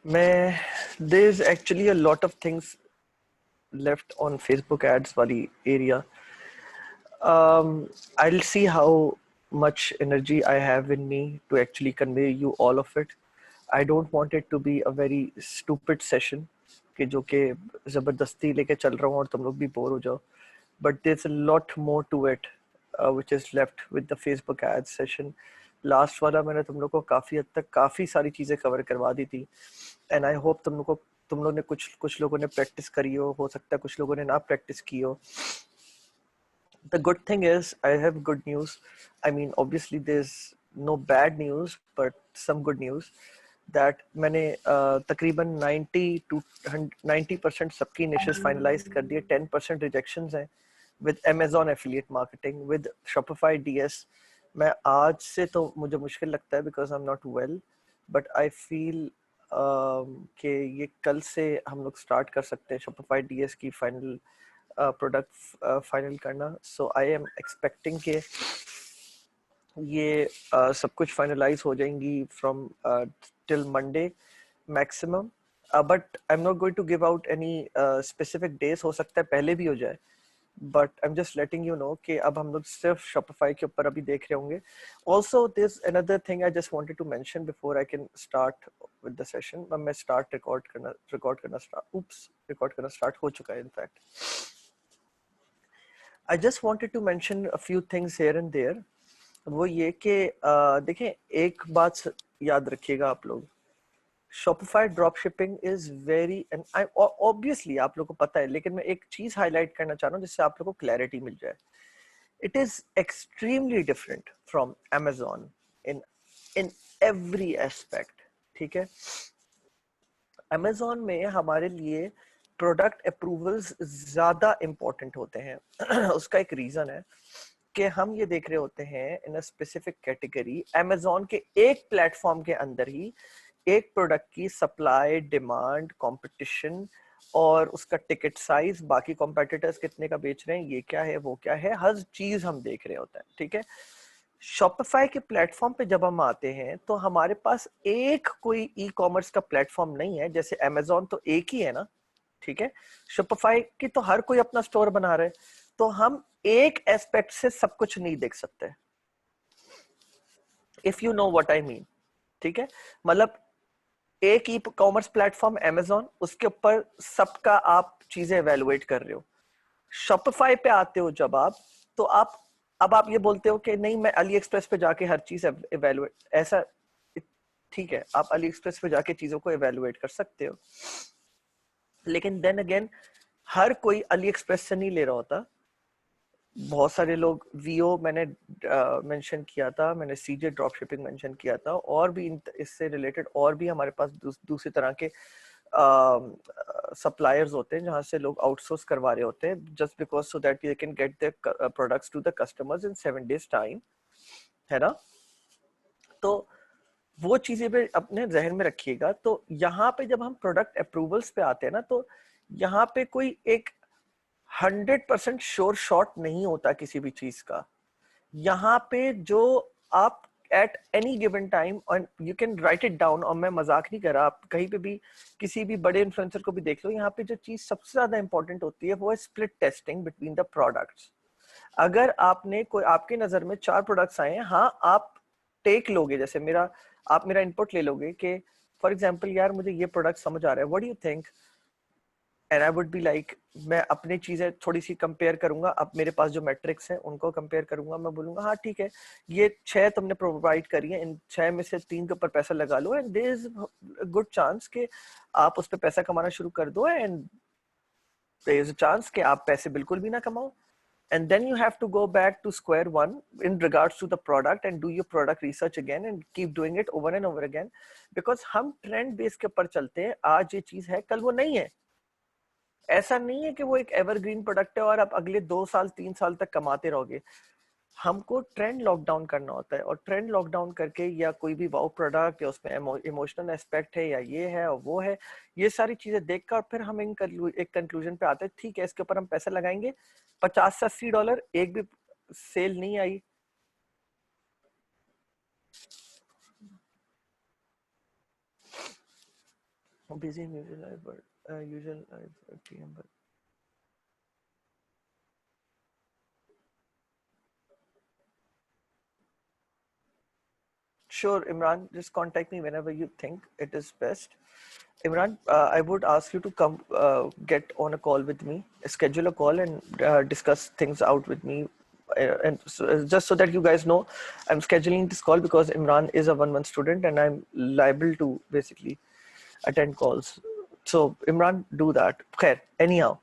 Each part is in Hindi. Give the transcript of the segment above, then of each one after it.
मैं there's actually a lot of things left on Facebook ads wali area. I'll see how much energy I have in me to actually convey you all of it. I don't want it to be a very stupid session कि जो कि जबरदस्ती लेके चल रहा हूँ और तुम लोग भी बोर हो जाओ. But there's a lot more to it, which is left with the Facebook ads session. Last वाला मैंने तुम लोग को काफी हद तक काफी सारी चीजें कवर करवा दी थी. एंड आई होप तुम लोगों ने कुछ लोगों ने प्रैक्टिस करी हो सकता है कुछ लोगों ने ना प्रैक्टिस की हो. The good thing is I have good news. I mean, obviously there's no bad news, but some good news that मैंने तकरीबन 90 to 90% सबकी niches finalize कर दिए. 10% rejections हैं with Amazon affiliate marketing, with Shopify DS. मैं आज से तो मुझे मुश्किल लगता है because I'm not well, but I feel कि ये कल से हम लोग start कर सकते हैं Shopify DS की final प्रोडक्ट फाइनल करना. सो आई एम एक्सपेक्टिंग कि ये सब कुछ फाइनलाइज हो जाएंगी from till Monday maximum. But I am not going to give out any specific days. हो सकता है पहले भी हो जाए, but I am just letting you know कि अब हम लोग सिर्फ शॉपिफाई के ऊपर अभी देख रहे होंगे. Also this another thing I just wanted to mention before I can start with the session. मैं स्टार्ट रिकॉर्ड करना स्टार्ट हो चुका है in fact. I just wanted to mention a few things here and there. वो ये कि देखें, एक बात याद रखिएगा आप लोग. Shopify dropshipping is very, and I obviously आप लोगों को पता है, लेकिन मैं एक चीज हाईलाइट करना चाह रहा हूँ जिससे आप लोगों को क्लैरिटी मिल जाए. It is extremely different from Amazon in every aspect. ठीक है. Amazon में हमारे लिए प्रोडक्ट अप्रूवल्स ज्यादा इंपॉर्टेंट होते हैं. उसका एक रीजन है कि हम ये देख रहे होते हैं इन अ स्पेसिफिक कैटेगरी. Amazon के एक प्लेटफॉर्म के अंदर ही एक प्रोडक्ट की सप्लाई, डिमांड, कंपटीशन और उसका टिकट साइज, बाकी कॉम्पिटिटर्स कितने का बेच रहे हैं, ये क्या है, वो क्या है, हर चीज हम देख रहे होते हैं. ठीक है. शॉपिफाई के प्लेटफॉर्म पे जब हम आते हैं तो हमारे पास एक कोई ई कॉमर्स का प्लेटफॉर्म नहीं है. जैसे Amazon तो एक ही है ना. ठीक है. शॉपिफाई की तो हर कोई अपना स्टोर बना रहे, तो हम एक एस्पेक्ट से सब कुछ नहीं देख सकते. If you know what I mean. ठीक है. मतलब एक ई कॉमर्स प्लेटफॉर्म Amazon, उसके ऊपर सबका आप चीजें एवेलुएट कर रहे हो. शॉपिफाई पे आते हो जब आप, तो अब आप ये बोलते हो कि नहीं, मैं अली एक्सप्रेस पे जाके हर चीज एवेलुएट, ऐसा ठीक है, आप अली एक्सप्रेस पे जाके चीजों को एवेलुएट कर सकते हो, लेकिन देन अगेन हर कोई अली एक्सप्रेस से नहीं ले रहा होता. बहुत सारे लोग वीओ मैंने मेंशन किया था, मैंने सीजे ड्रॉप शिपिंग मेंशन किया था, और भी इससे रिलेटेड और भी हमारे पास दूसरी तरह के सप्लायर्स होते हैं जहां से लोग आउटसोर्स करवा रहे होते हैं, just because so that they can get their products to the customers in 7 days time, है ना. तो वो चीजें भी अपने जहन में रखिएगा. तो यहाँ पे जब हम प्रोडक्ट अप्रूवल्स पे आते हैं ना, तो यहाँ पे कोई एक 100% श्योर शॉट नहीं होता किसी भी चीज का. यहाँ पे जो आप एट एनी गिवन टाइम, और you can write it down, और मैं मजाक नहीं कर रहा, आप कहीं पे भी किसी भी बड़े इन्फ्लुएंसर को भी देख लो, यहाँ पे जो चीज सबसे ज्यादा इंपॉर्टेंट होती है वो है split testing between the products. अगर आपने कोई, आपकी नजर में 4 प्रोडक्ट्स आए हैं, हाँ आप टेक लोगे, जैसे आप मेरा इनपुट ले लोगे कि फॉर एग्जांपल यार मुझे ये प्रोडक्ट समझ आ रहा है, what do you think, and I would be like, मैं अपनी चीजें थोड़ी सी कंपेयर करूंगा, अब मेरे पास जो मैट्रिक्स हैं उनको कंपेयर करूंगा, मैं बोलूंगा हाँ ठीक है, ये 6 तुमने प्रोवाइड करी है, इन 6 में से 3 के ऊपर पैसा लगा लो, and there is good chance कि आप उस पर पैसा कमाना शुरू कर दो, and there is a chance कि आप पैसे बिल्कुल भी ना कमाओ. And then you have to go back to square one in regards to the product and do your product research again and keep doing it over and over again, because हम trend base के ऊपर चलते हैं. आज ये चीज है, कल वो नहीं है. ऐसा नहीं है कि वो एक एवरग्रीन प्रोडक्ट है और आप अगले 2 साल 3 साल तक कमाते रहोगे. हमको ट्रेंड लॉकडाउन करना होता है, और ट्रेंड लॉकडाउन करके, या कोई भी वाउ प्रोडक्ट, या उसमें इमोशनल एस्पेक्ट है, या ये है और वो है, ये सारी चीजें देखकर फिर हम एक कंक्लूजन पे आते हैं, ठीक है इसके ऊपर हम पैसा लगाएंगे. $50 से $80 एक भी सेल नहीं आई। Busy usual life but usual life टीएम but sure, Imran, just contact me whenever you think it is best. Imran, I would ask you to come get on a call with me, schedule a call and discuss things out with me. And so, just so that you guys know, I'm scheduling this call because Imran is a 1-1 student and I'm liable to basically attend calls. So Imran, do that. Khair, anyhow.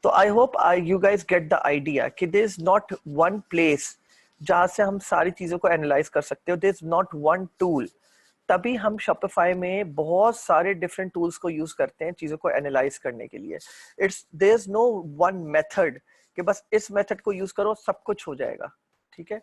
So I hope you guys get the idea कि there is not one place जहाँ से हम सारी चीजों को एनालाइज कर सकते हो. There is not one tool. तभी हम Shopify में बहुत सारे डिफरेंट टूल्स को यूज करते हैं चीजों को एनालाइज करने के लिए. It's there is no one method कि बस इस मेथड को यूज करो सब कुछ हो जाएगा. ठीक है,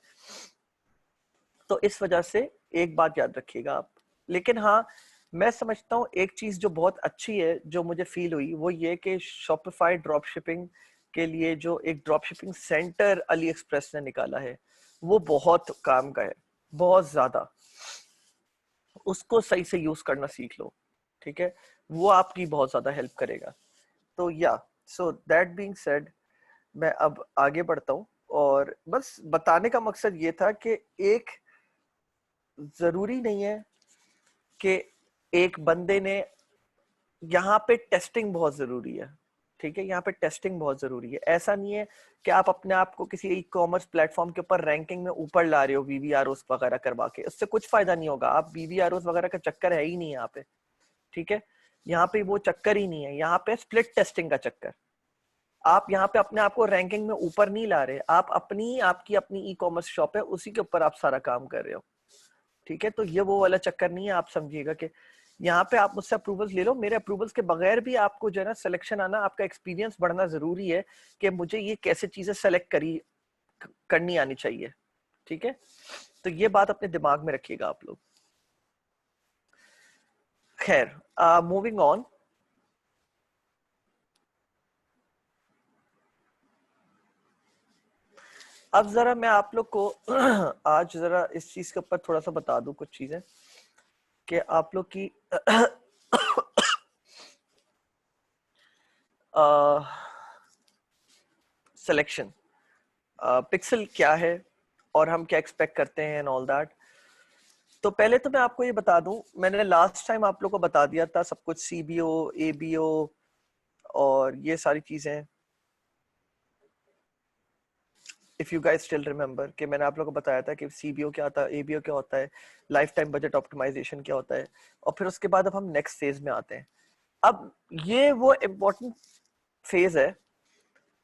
तो इस वजह से एक बात याद रखिएगा आप. लेकिन हाँ, मैं समझता हूँ एक चीज जो बहुत अच्छी है जो मुझे फील हुई वो ये कि Shopify ड्रॉप शिपिंग के लिए जो एक drop shipping centre Ali express ने निकाला है वो बहुत काम का है, बहुत ज्यादा. उसको सही से यूज करना सीख लो. ठीक है, वो आपकी बहुत ज्यादा हेल्प करेगा. तो या सो दैट बीइंग सेड, मैं अब आगे बढ़ता हूँ और बस बताने का मकसद ये था कि एक जरूरी नहीं है कि एक बंदे ने, यहाँ पे टेस्टिंग बहुत जरूरी है. ठीक है, यहाँ पे टेस्टिंग बहुत जरूरी है. ऐसा नहीं है कि आप अपने आप को किसी ई कॉमर्स प्लेटफॉर्म के ऊपर रैंकिंग में ऊपर ला रहे हो वीवीआरओस वगैरह करवा के, उससे कुछ फायदा नहीं होगा. आप वीवीआरओस वगैरह का चक्कर है ही नहीं यहाँ पे. ठीक है, यहाँ पे वो चक्कर ही नहीं है. यहाँ पे स्प्लिट टेस्टिंग का चक्कर. आप यहाँ पे अपने आप को रैंकिंग में ऊपर नहीं ला रहे, आप आपकी अपनी ई कॉमर्स शॉप है उसी के ऊपर आप सारा काम कर रहे हो. ठीक है, तो ये वो वाला चक्कर नहीं है. आप समझिएगा कि यहाँ पे आप मुझसे अप्रूवल्स ले लो, मेरे अप्रूवल्स के बगैर भी आपको जो है ना सिलेक्शन आना, आपका एक्सपीरियंस बढ़ना जरूरी है कि मुझे ये कैसे चीजें सेलेक्ट करनी आनी चाहिए. ठीक है, तो ये बात अपने दिमाग में रखिएगा आप लोग. खैर, मूविंग ऑन. अब जरा मैं आप लोग को आज जरा इस चीज के ऊपर थोड़ा सा बता दूं कुछ चीजें कि आप लोग की सिलेक्शन पिक्सल क्या है और हम क्या एक्सपेक्ट करते हैं एंड ऑल दैट. तो पहले तो मैं आपको ये बता दूं, मैंने लास्ट टाइम आप लोग को बता दिया था सब कुछ, सीबीओ, एबीओ और ये सारी चीजें. If you guys still remember कि मैंने आप लोगों को बताया था कि सीबीओ क्या होता है, एबीओ क्या होता है, लाइफ टाइम बजट ऑप्टिमाइजेशन क्या होता है, और फिर उसके बाद अब हम नेक्स्ट फेज में आते हैं. अब ये वो इम्पोर्टेंट फेज है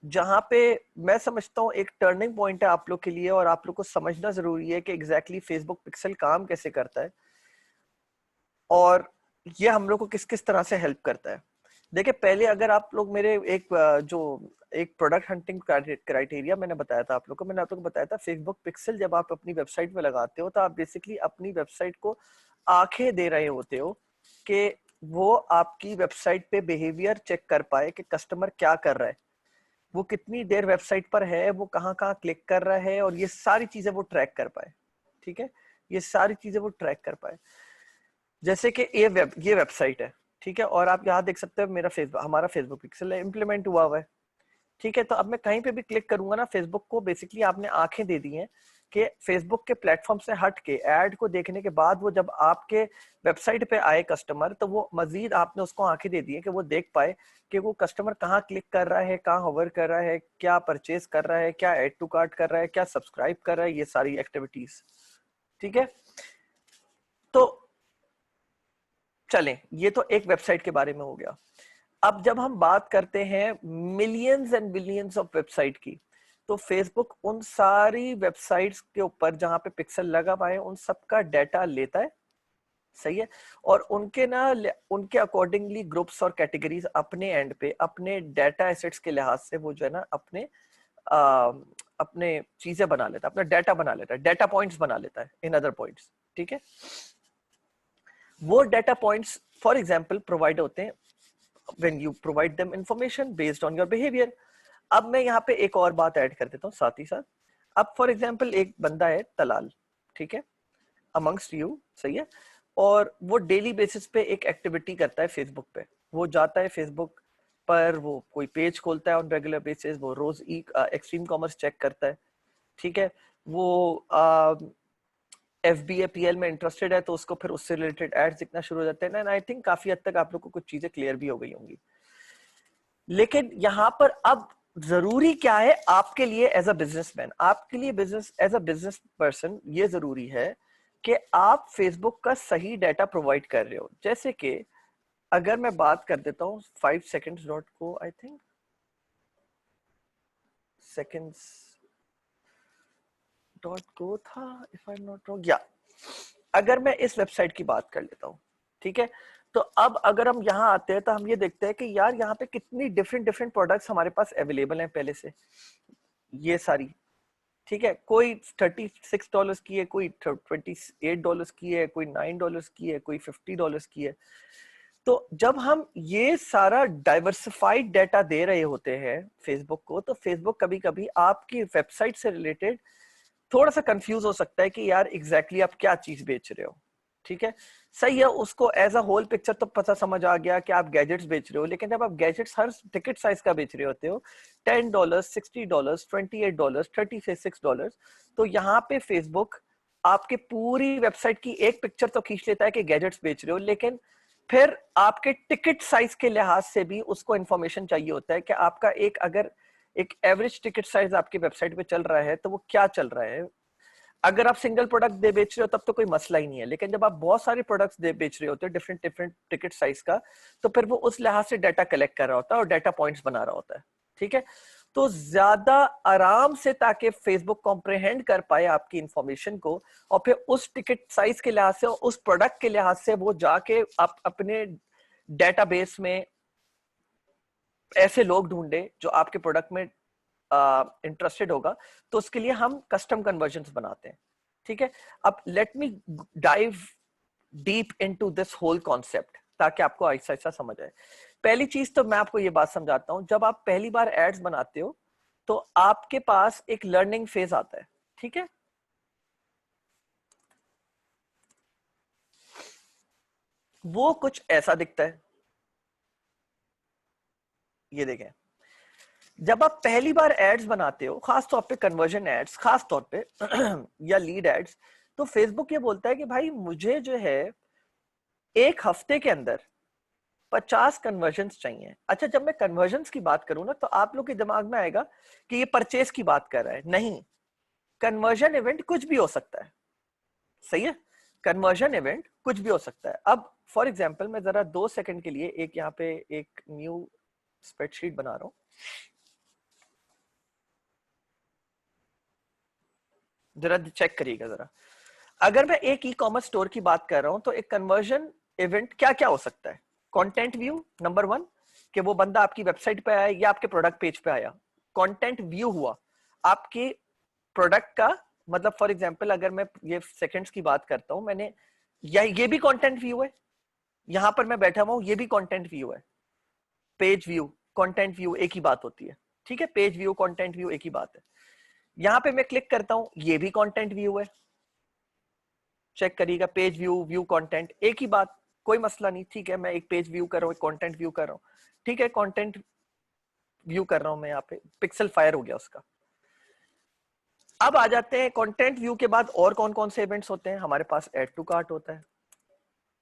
जहां पे मैं समझता हूँ एक टर्निंग पॉइंट है आप लोग के लिए, और आप लोग को समझना जरूरी है कि एग्जैक्टली फेसबुक पिक्सल काम कैसे करता है और ये हम लोग को किस किस तरह से हेल्प करता है. देखिए, पहले अगर आप लोग मेरे एक प्रोडक्ट हंटिंग क्राइटेरिया मैंने बताया था आप लोग को, मैंने आप लोग को बताया था फेसबुक पिक्सल जब आप अपनी वेबसाइट में लगाते हो तो आप बेसिकली अपनी वेबसाइट को आंखें दे रहे होते हो कि वो आपकी वेबसाइट पे बिहेवियर चेक कर पाए कि कस्टमर क्या कर रहा है, वो कितनी देर वेबसाइट पर है, वो कहाँ कहाँ क्लिक कर रहा है, और ये सारी चीजें वो ट्रैक कर पाए. ठीक है, ये सारी चीजें वो ट्रैक कर पाए. जैसे कि ये वेबसाइट है. ठीक है, और आप यहाँ देख सकते हो हमारा फेसबुक पिक्सल इम्प्लीमेंट हुआ है. ठीक है, तो अब मैं कहीं पे भी क्लिक करूंगा ना, फेसबुक को बेसिकली आपने आंखें दे दी हैं कि फेसबुक के प्लेटफॉर्म से हट के ऐड को देखने के बाद वो जब आपके वेबसाइट पे आए कस्टमर, तो वो मजीद आपने उसको आंखें दे दी है कि वो देख पाए कि वो कस्टमर कहाँ क्लिक कर रहा है, कहाँ होवर कर रहा है, क्या परचेज कर रहा है, क्या ऐड टू कार्ट कर रहा है, क्या सब्सक्राइब कर रहा है, ये सारी एक्टिविटीज. ठीक है, तो चलें, ये तो एक वेबसाइट के बारे में हो गया. अब जब हम बात करते हैं millions and billions of website की, तो फेसबुक उन सारी वेबसाइट्स के ऊपर जहां पे पिक्सल लगा पाए उन सबका डाटा लेता है. सही है, और उनके अकॉर्डिंगली ग्रुप्स और कैटेगरीज अपने एंड पे अपने डाटा एसेट्स के लिहाज से वो जो है ना अपने चीजें बना लेता है, अपना डाटा बना लेता है, डाटा पॉइंट्स बना लेता है, इन अदर पॉइंट्स. ठीक है, वो data points for example provide होते हैं when you provide them information based on your behavior. अब मैं यहाँ पे एक और बात ऐड कर देता हूँ साथ ही साथ. अब फॉर एग्जांपल एक बंदा है तलाल, ठीक है, अमंगस्ट यू, सही है, और वो डेली बेसिस पे एक एक्टिविटी करता है फेसबुक पे। वो जाता है फेसबुक पर, वो कोई पेज खोलता है ऑन रेगुलर बेसिस, वो रोज एक्सट्रीम कॉमर्स चेक करता है, ठीक है, वो FBA PL में इंटरेस्टेड है तो उसको फिर उससे रिलेटेड एड्स दिखना शुरू हो जाते हैं। एंड आई थिंक काफी हद तक आप लोग को कुछ चीजें क्लियर भी हो गई होंगी। लेकिन यहाँ पर अब जरूरी क्या है आपके लिए एज अ बिजनेसमैन, आपके लिए business as a business person, ये जरूरी है कि आप फेसबुक का सही डाटा प्रोवाइड कर रहे हो। जैसे कि अगर मैं बात कर देता हूँ 5 seconds डॉट को, आई थिंक सेकेंड्स डॉट को था, if I am not wrong, या अगर मैं इस वेबसाइट की बात कर लेता हूँ, ठीक है, तो अब अगर हम यहाँ आते हैं तो हम ये देखते हैं कि यार यहाँ पे कितनी डिफरेंट डिफरेंट प्रोडक्ट्स हमारे पास अवेलेबल हैं पहले से, ये सारी, ठीक है, कोई $36 की है, कोई $28 की है, कोई $9 की है, कोई $50 की है। तो जब हम ये सारा डाइवर्सिफाइड डाटा दे रहे होते हैं फेसबुक को, तो फेसबुक कभी कभी आपकी वेबसाइट से रिलेटेड थोड़ा सा कंफ्यूज हो सकता है कि यार एग्जैक्टली आप क्या चीज बेच रहे हो, ठीक है, सही है, उसको एज अ होल पिक्चर तो पता समझ आ गया कि आप गैजेट्स बेच रहे हो। लेकिन जब आप गैजेट्स हर टिकट साइज का बेच रहे होते हो, $10, $60, $28, $36, तो यहाँ पे फेसबुक आपके पूरी वेबसाइट की एक पिक्चर तो खींच लेता है कि गैजेट्स बेच रहे हो, लेकिन फिर आपके टिकट साइज के लिहाज से भी उसको इंफॉर्मेशन चाहिए होता है कि आपका एक, अगर एक एवरेज टिकट साइज आपकी वेबसाइट पे चल रहा है तो वो क्या चल रहा है। अगर आप सिंगल प्रोडक्ट दे बेच रहे हो तब तो कोई मसला ही नहीं है, लेकिन जब आप बहुत सारे प्रोडक्ट्स दे बेच रहे होते हो डिफरेंट डिफरेंट टिकट साइज का, तो फिर वो उस लिहाज से डाटा कलेक्ट कर रहा होता है और डाटा पॉइंट्स बना रहा होता है, ठीक है। तो ज्यादा आराम से, ताकि फेसबुक कॉम्प्रिहेंड कर पाए आपकी इंफॉर्मेशन को, और फिर उस टिकट साइज के लिहाज से और उस प्रोडक्ट के लिहाज से वो जाके आप अपने डेटाबेस में ऐसे लोग ढूंढे जो आपके प्रोडक्ट में इंटरेस्टेड होगा, तो उसके लिए हम कस्टम कन्वर्जन्स बनाते हैं, ठीक है। अब let me dive deep into this whole concept ताकि आपको ऐसा ऐसा समझ आए। पहली चीज तो मैं आपको ये बात समझाता हूं, जब आप पहली बार एड्स बनाते हो तो आपके पास एक लर्निंग फेज आता है, ठीक है। वो कुछ ऐसा दिखता है, ये देखें। जब आप पहली बार एड्स बनाते हो, खास तौर पे कन्वर्जन एड्स, खास तौर पे या लीड एड्स, तो फेसबुक ये बोलता है कि भाई मुझे जो है एक हफ्ते के अंदर 50 कन्वर्जन्स चाहिए। अच्छा, जब मैं कन्वर्जन्स की बात करूं ना, तो आप लोग के दिमाग में आएगा कि ये परचेस की बात कर रहा है। नहीं, कन्वर्जन इवेंट कुछ भी हो सकता है, सही है, कन्वर्जन इवेंट कुछ भी हो सकता है। अब फॉर एग्जाम्पल मैं जरा 2 सेकंड के लिए एक यहाँ पे एक न्यू स्प्रेडशीट बना रहा हूं, जरा चेक करिएगा जरा। अगर मैं एक ई कॉमर्स स्टोर की बात कर रहा हूं, तो एक कन्वर्जन इवेंट क्या क्या हो सकता है। कंटेंट व्यू नंबर 1, कि वो बंदा आपकी वेबसाइट पे आया या आपके प्रोडक्ट पेज पे आया। कंटेंट व्यू हुआ आपके प्रोडक्ट का, मतलब फॉर एग्जांपल अगर मैं ये सेकंड्स की बात करता हूं, मैंने ये भी कंटेंट व्यू है, यहां पर मैं बैठा हुआ हूं, ये भी कंटेंट व्यू है। पेज व्यू, कंटेंट व्यू एक ही बात होती है, ठीक है, पेज व्यू कंटेंट व्यू एक ही बात है। यहां पे मैं क्लिक करता हूं, ये भी कंटेंट व्यू है, चेक करिएगा, पेज व्यू, व्यू कंटेंट एक ही बात, कोई मसला नहीं, ठीक है। मैं एक पेज व्यू कर रहा हूँ, एक कंटेंट व्यू कर रहा हूँ, ठीक है, कंटेंट व्यू कर रहा हूं मैं, यहाँ पे पिक्सल फायर हो गया उसका। अब आ जाते हैं कंटेंट व्यू के बाद और कौन कौन से इवेंट्स होते हैं हमारे पास। ऐड टू कार्ट होता है,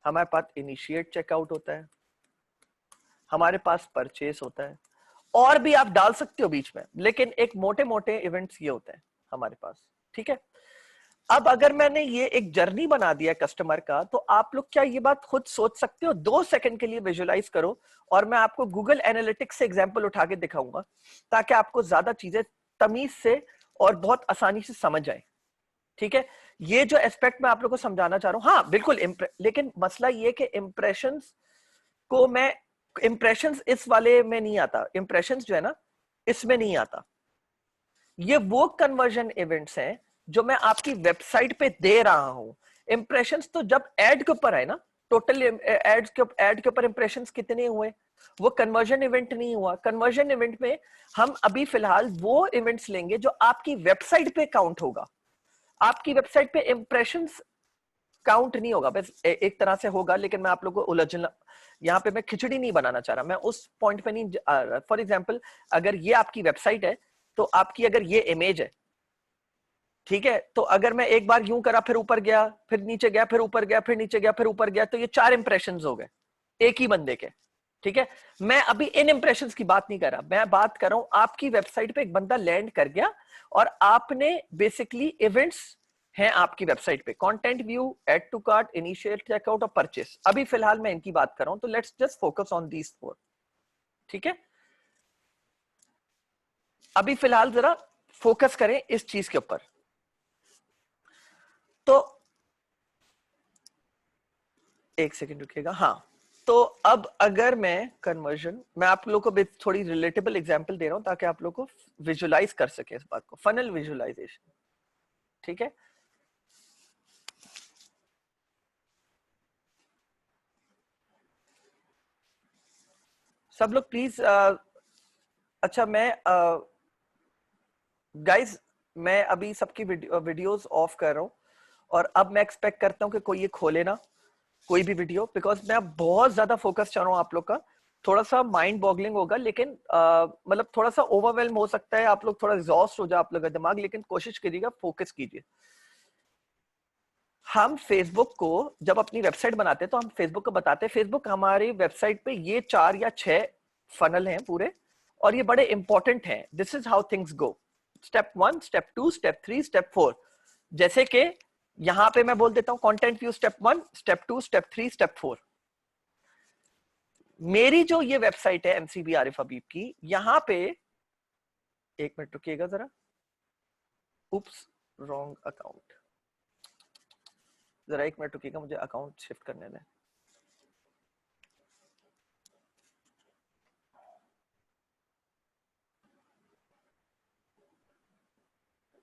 हमारे पास इनिशिएट चेकआउट होता है, हमारे पास परचेस होता है, और भी आप डाल सकते हो बीच में, लेकिन एक मोटे मोटे इवेंट्स ये होते हैं हमारे पास, ठीक है। अब अगर मैंने ये एक जर्नी बना दिया कस्टमर का, तो आप लोग क्या ये बात खुद सोच सकते हो? 2 सेकंड के लिए विजुअलाइज करो, और मैं आपको गूगल एनालिटिक्स से एग्जांपल उठा के दिखाऊंगा, ताकि आपको ज्यादा चीजें तमीज से और बहुत आसानी से समझ आए, ठीक है। ये जो एस्पेक्ट मैं आप लोग को समझाना चाह रहा हूं, हाँ बिल्कुल, लेकिन मसला ये कि इंप्रेशंस को मैं, इंप्रेशंस इस वाले में नहीं आता, इंप्रेशंस जो है ना इसमें नहीं आता। ये वो कन्वर्जन इवेंट्स हैं जो मैं आपकी वेबसाइट पे दे रहा हूं। इंप्रेशंस तो जब एड के ऊपर है ना, टोटल एड के ऊपर इंप्रेशंस कितने हुए, वो कन्वर्जन इवेंट नहीं हुआ। कन्वर्जन इवेंट में हम अभी फिलहाल वो इवेंट्स लेंगे जो आपकी वेबसाइट पे काउंट होगा। आपकी वेबसाइट पे इंप्रेशंस काउंट नहीं होगा, बस एक तरह से होगा, लेकिन मैं आप लोगों को उलझना, यहाँ पे मैं खिचड़ी नहीं बनाना चाह रहा, मैं उस पॉइंट पे नहीं आ रहा। फॉर एग्जाम्पल, अगर ये आपकी वेबसाइट है तो आपकी अगर ये इमेज है, ठीक है, तो अगर मैं एक बार यूं करा, फिर ऊपर गया, फिर नीचे गया, फिर ऊपर गया, फिर नीचे गया, फिर ऊपर गया, तो ये 4 इंप्रेशंस हो गए एक ही बंदे के। ठीक है, मैं अभी इन इंप्रेशंस की बात नहीं कर रहा, मैं बात कर रहा हूं आपकी वेबसाइट पे एक बंदा लैंड कर गया और आपने बेसिकली इवेंट्स हैं आपकी वेबसाइट पे, content view, add to cart, initiate checkout और परचेस। अभी फिलहाल मैं इनकी बात कर रहा हूं, तो let's just focus on these 4। ठीक है, अभी फिलहाल जरा फोकस करें इस चीज के ऊपर। तो एक सेकंड रुकिएगा। हाँ, तो अब अगर मैं कन्वर्जन, मैं आप लोगों को थोड़ी रिलेटेबल एग्जांपल दे रहा हूं ताकि आप लोगों को विजुलाइज कर सके इस बात को, फनल विजुलाइजेशन। ठीक है, सब लोग प्लीज, अच्छा मैं गाइस, मैं अभी सबकी वीडियोस ऑफ कर रहा हूं और अब मैं एक्सपेक्ट करता हूं कि कोई ये खोले ना कोई भी वीडियो, बिकॉज मैं अब बहुत ज्यादा फोकस चाह रहा हूं आप लोग का। थोड़ा सा माइंड बॉगलिंग होगा, लेकिन मतलब थोड़ा सा ओवरवेलम हो सकता है, आप लोग थोड़ा एग्जॉस्ट हो जाए आप लोग का दिमाग, लेकिन कोशिश करिएगा, फोकस कीजिए। हम फेसबुक को जब अपनी वेबसाइट बनाते हैं तो हम फेसबुक को बताते हैं, फेसबुक हमारी वेबसाइट पे ये 4 या 6 फनल हैं पूरे, और ये बड़े इंपॉर्टेंट हैं। This is how things go, step 1, step 2, step 3, step 4। जैसे कि यहां पे मैं बोल देता हूं content view step 1, step 2, step 3, step 4। मेरी जो ये वेबसाइट है एमसीबी आरिफ हबीब की, यहां पे एक मिनट रुकिएगा जरा, उप्स, रॉन्ग अकाउंट, जरा एक मिनट रुकिएगा, मुझे अकाउंट शिफ्ट करने दें।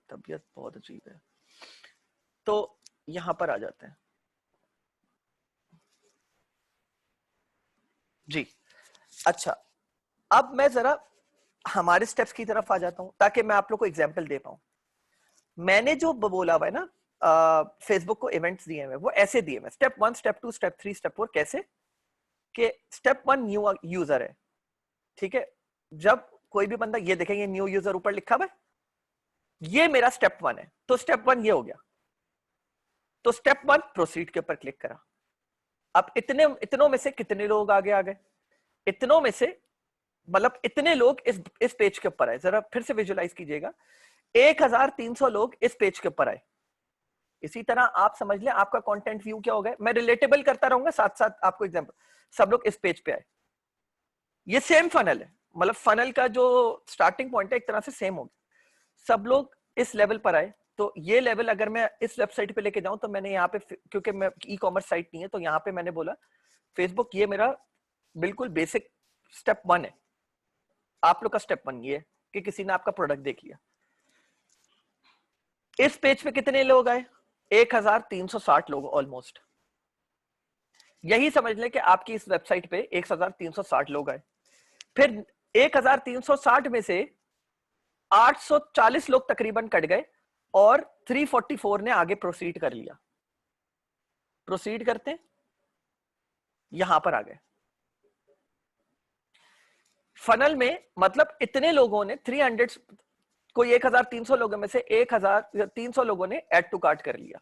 तबीयत बहुत अजीब है, तो यहां पर आ जाते हैं जी। अच्छा, अब मैं जरा हमारे स्टेप्स की तरफ आ जाता हूं ताकि मैं आप लोग को एग्जांपल दे पाऊं। मैंने जो बोला हुआ है ना, फेसबुक को इवेंट्स दिए हुए, वो ऐसे दिए हुए, स्टेप 1, स्टेप 2, स्टेप 3, स्टेप 4। कैसे कि स्टेप 1 न्यू यूजर है, ठीक है, जब कोई भी बंदा ये देखेंगे न्यू यूजर ऊपर लिखा हुआ है, ये मेरा स्टेप 1 है, तो स्टेप 1 ये हो गया। तो स्टेप 1 प्रोसीड के ऊपर क्लिक करा। अब इतनों में से कितने लोग आगे आ गए? इतनों में से मतलब इतने लोग इस पेज के ऊपर आए, जरा फिर से विजुलाइज कीजिएगा, 1300 लोग इस पेज के ऊपर आए। इसी तरह आप समझ लें आपका कंटेंट व्यू क्या हो गया। मैं रिलेटेबल करता रहूंगा साथ साथ आपको एग्जांपल। सब लोग इस पेज पे आए, ये सेम फनल है, मतलब फनल का जो स्टार्टिंग पॉइंट है एक तरह से सेम हो गया। सब लोग इस लेवल पर आए, तो ये लेवल अगर मैं इस वेबसाइट पे लेके जाऊं, तो मैंने यहाँ पे, क्योंकि मैं ई कॉमर्स साइट नहीं है, तो यहाँ पे मैंने बोला फेसबुक ये मेरा बिल्कुल बेसिक स्टेप 1 है। आप लोग का स्टेप 1 ये है कि किसी ने आपका प्रोडक्ट देख लिया। इस पेज पे कितने लोग आए? 1360 लोग ऑलमोस्ट। यही समझ लें कि आपकी इस वेबसाइट पे 1360 लोग आए। फिर 1360 में से 840 लोग तकरीबन कट गए और 344 ने आगे प्रोसीड कर लिया। प्रोसीड करते यहां पर आ गए फनल में, मतलब इतने लोगों ने 300, कोई 1300 लोगों में से 1300 लोगों ने ऐड टू कार्ट कर लिया।